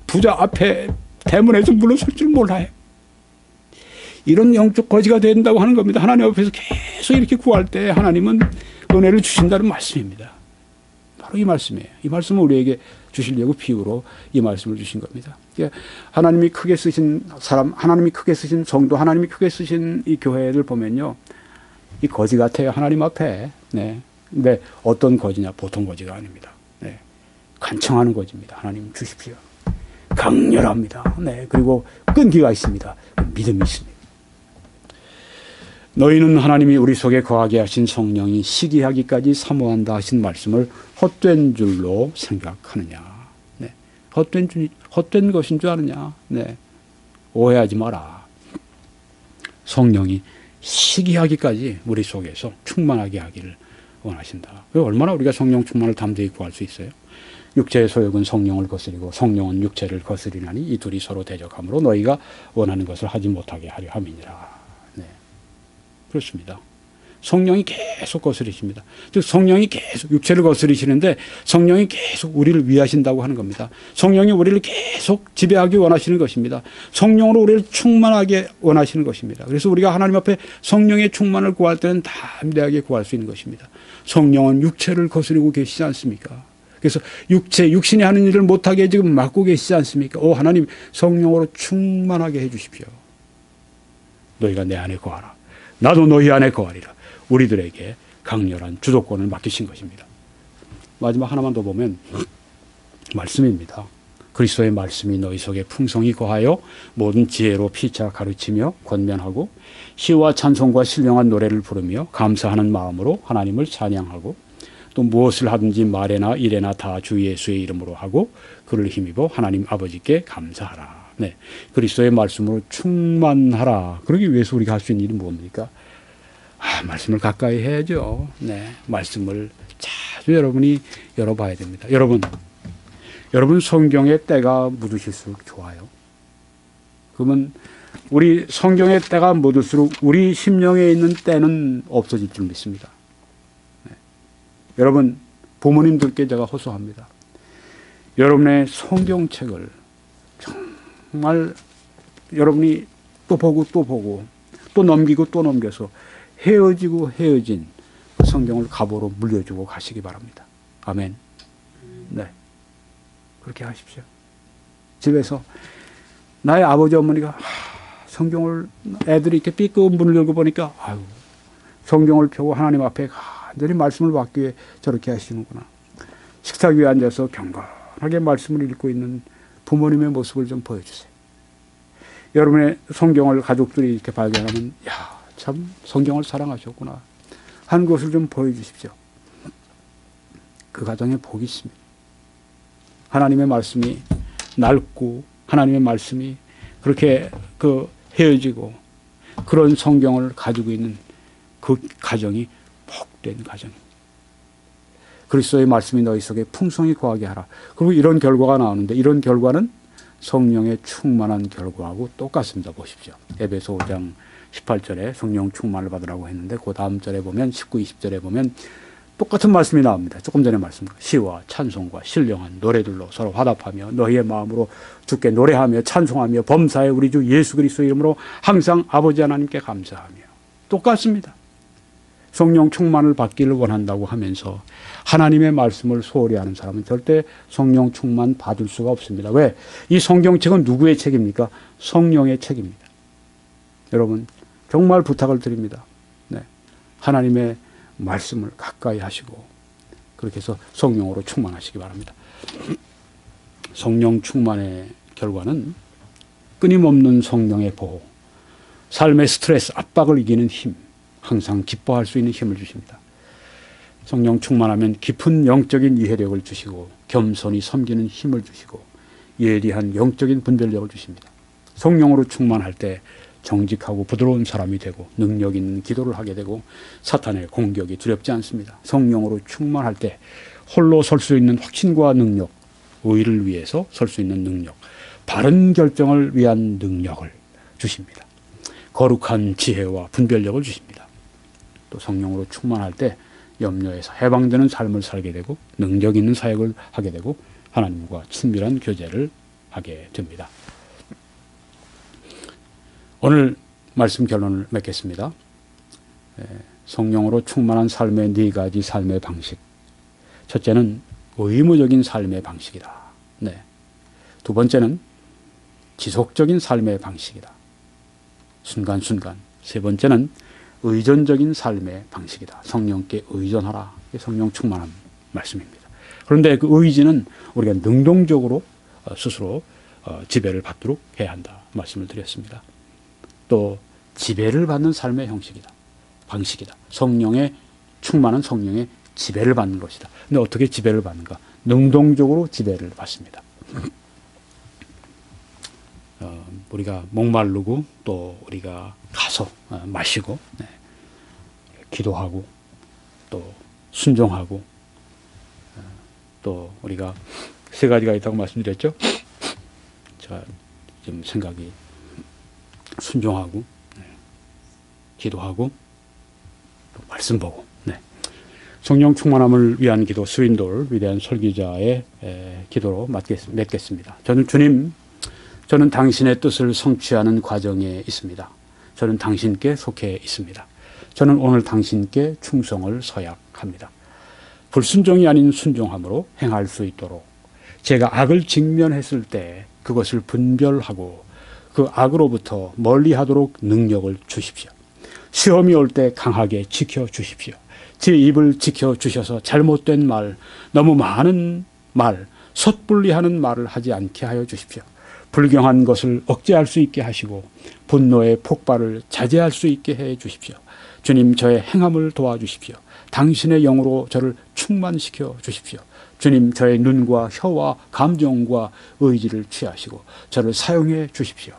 부자 앞에 대문에서 물러설 줄 몰라요. 이런 영적 거지가 된다고 하는 겁니다. 하나님 앞에서 계속 이렇게 구할 때 하나님은 은혜를 주신다는 말씀입니다. 바로 이 말씀이에요. 이 말씀은 우리에게 주시려고 비유로 이 말씀을 주신 겁니다. 하나님이 크게 쓰신 사람, 하나님이 크게 쓰신 성도, 하나님이 크게 쓰신 이 교회를 보면요, 이 거지 같아요. 하나님 앞에. 네. 근데 어떤 거지냐? 보통 거지가 아닙니다. 네. 간청하는 거지입니다. 하나님 주십시오. 강렬합니다. 네. 그리고 끈기가 있습니다. 믿음이 있습니다. 너희는 하나님이 우리 속에 거하게 하신 성령이 시기하기까지 사모한다 하신 말씀을 헛된 줄로 생각하느냐. 네. 헛된 것인 줄 아느냐. 네. 오해하지 마라. 성령이 시기하기까지 우리 속에서 충만하게 하기를 원하신다. 얼마나 우리가 성령 충만을 담대히 구할 수 있어요? 육체의 소욕은 성령을 거스리고 성령은 육체를 거스리나니 이 둘이 서로 대적함으로 너희가 원하는 것을 하지 못하게 하려 함이니라. 네. 그렇습니다. 성령이 계속 거스리십니다. 즉 성령이 계속 육체를 거스리시는데 성령이 계속 우리를 위하신다고 하는 겁니다. 성령이 우리를 계속 지배하기 원하시는 것입니다. 성령으로 우리를 충만하게 원하시는 것입니다. 그래서 우리가 하나님 앞에 성령의 충만을 구할 때는 담대하게 구할 수 있는 것입니다. 성령은 육체를 거스리고 계시지 않습니까? 그래서 육신이 하는 일을 못하게 지금 막고 계시지 않습니까? 하나님 성령으로 충만하게 해 주십시오. 너희가 내 안에 거하라. 나도 너희 안에 거하리라. 우리들에게 강렬한 주도권을 맡기신 것입니다. 마지막 하나만 더 보면 말씀입니다. 그리스도의 말씀이 너희 속에 풍성히 거하여 모든 지혜로 피차 가르치며 권면하고 시와 찬송과 신령한 노래를 부르며 감사하는 마음으로 하나님을 찬양하고 또 무엇을 하든지 말에나 일에나 다 주 예수의 이름으로 하고 그를 힘입어 하나님 아버지께 감사하라. 네, 그리스도의 말씀으로 충만하라. 그러기 위해서 우리가 할 수 있는 일이 뭡니까? 말씀을 가까이 해야죠. 네, 말씀을 자주 여러분이 열어봐야 됩니다. 여러분 성경의 때가 묻으실수록 좋아요. 그러면 우리 성경의 때가 묻을수록 우리 심령에 있는 때는 없어질 줄 믿습니다. 네. 여러분 부모님들께 제가 호소합니다. 여러분의 성경책을 정말 여러분이 또 보고 또 넘기고 또 넘겨서 헤어진 그 성경을 갑오로 물려주고 가시기 바랍니다. 아멘. 네. 그렇게 하십시오. 집에서 나의 아버지 어머니가 성경을 애들이 이렇게 삐끗 문을 열고 보니까 아유, 성경을 펴고 하나님 앞에 간절히 말씀을 받기 위해 저렇게 하시는구나. 식탁 위에 앉아서 경건하게 말씀을 읽고 있는 부모님의 모습을 좀 보여주세요. 여러분의 성경을 가족들이 이렇게 발견하면 야, 참 성경을 사랑하셨구나 하는 것을 좀 보여주십시오. 그 가정에 복이 있습니다. 하나님의 말씀이 낡고 하나님의 말씀이 그렇게 헤어지고 그런 성경을 가지고 있는 그 가정이 복된 가정입니다. 그리스도의 말씀이 너희 속에 풍성히 거하게 하라. 그리고 이런 결과가 나오는데 이런 결과는 성령의 충만한 결과하고 똑같습니다. 보십시오. 에베소 5장 18절에 성령 충만을 받으라고 했는데 그 다음 절에 보면 19, 20절에 보면 똑같은 말씀이 나옵니다. 조금 전에 말씀 시와 찬송과 신령한 노래들로 서로 화답하며 너희의 마음으로 주께 노래하며 찬송하며 범사에 우리 주 예수 그리스도 이름으로 항상 아버지 하나님께 감사하며 똑같습니다. 성령 충만을 받기를 원한다고 하면서 하나님의 말씀을 소홀히 하는 사람은 절대 성령 충만 받을 수가 없습니다. 왜? 이 성경책은 누구의 책입니까? 성령의 책입니다. 여러분 정말 부탁을 드립니다. 네. 하나님의 말씀을 가까이 하시고 그렇게 해서 성령으로 충만하시기 바랍니다. 성령 충만의 결과는 끊임없는 성령의 보호, 삶의 스트레스, 압박을 이기는 힘, 항상 기뻐할 수 있는 힘을 주십니다. 성령 충만하면 깊은 영적인 이해력을 주시고 겸손히 섬기는 힘을 주시고 예리한 영적인 분별력을 주십니다. 성령으로 충만할 때 정직하고 부드러운 사람이 되고 능력 있는 기도를 하게 되고 사탄의 공격이 두렵지 않습니다. 성령으로 충만할 때 홀로 설 수 있는 확신과 능력, 의를 위해서 설 수 있는 능력, 바른 결정을 위한 능력을 주십니다. 거룩한 지혜와 분별력을 주십니다. 또 성령으로 충만할 때 염려에서 해방되는 삶을 살게 되고 능력 있는 사역을 하게 되고 하나님과 친밀한 교제를 하게 됩니다. 오늘 말씀 결론을 맺겠습니다. 성령으로 충만한 삶의 네 가지 삶의 방식. 첫째는 의무적인 삶의 방식이다. 네. 두 번째는 지속적인 삶의 방식이다. 순간순간. 세 번째는 의존적인 삶의 방식이다. 성령께 의존하라. 성령 충만한 말씀입니다. 그런데 그 의지는 우리가 능동적으로 스스로 지배를 받도록 해야 한다. 말씀을 드렸습니다. 또 지배를 받는 삶의 형식이다. 방식이다. 성령의 충만한 성령의 지배를 받는 것이다. 근데 어떻게 지배를 받는가? 능동적으로 지배를 받습니다. 우리가 목마르고 또 우리가 가서 마시고 네. 기도하고 또 순종하고 또 우리가 세 가지가 있다고 말씀드렸죠. 제가 좀 생각이 순종하고 네. 기도하고 또 말씀 보고 네. 성령 충만함을 위한 기도 스윈돌 위대한 설교자의 기도로 맺겠습니다. 저는 당신의 뜻을 성취하는 과정에 있습니다. 저는 당신께 속해 있습니다. 저는 오늘 당신께 충성을 서약합니다. 불순종이 아닌 순종함으로 행할 수 있도록 제가 악을 직면했을 때 그것을 분별하고 그 악으로부터 멀리하도록 능력을 주십시오. 시험이 올 때 강하게 지켜주십시오. 제 입을 지켜주셔서 잘못된 말, 너무 많은 말, 섣불리하는 말을 하지 않게 하여 주십시오. 불경한 것을 억제할 수 있게 하시고 분노의 폭발을 자제할 수 있게 해 주십시오. 주님, 저의 행함을 도와주십시오. 당신의 영으로 저를 충만시켜 주십시오. 주님, 저의 눈과 혀와 감정과 의지를 취하시고 저를 사용해 주십시오.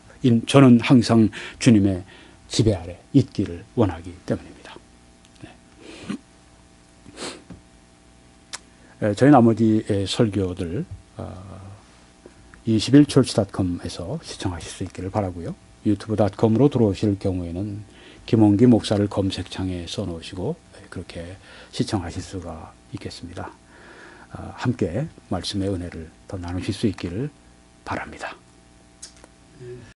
저는 항상 주님의 지배 아래 있기를 원하기 때문입니다. 네. 저희 나머지 설교들 21church.com에서 시청하실 수 있기를 바라고요. 유튜브.com으로 들어오실 경우에는 김홍기 목사를 검색창에 써놓으시고 그렇게 시청하실 수가 있겠습니다. 함께 말씀의 은혜를 더 나누실 수 있기를 바랍니다.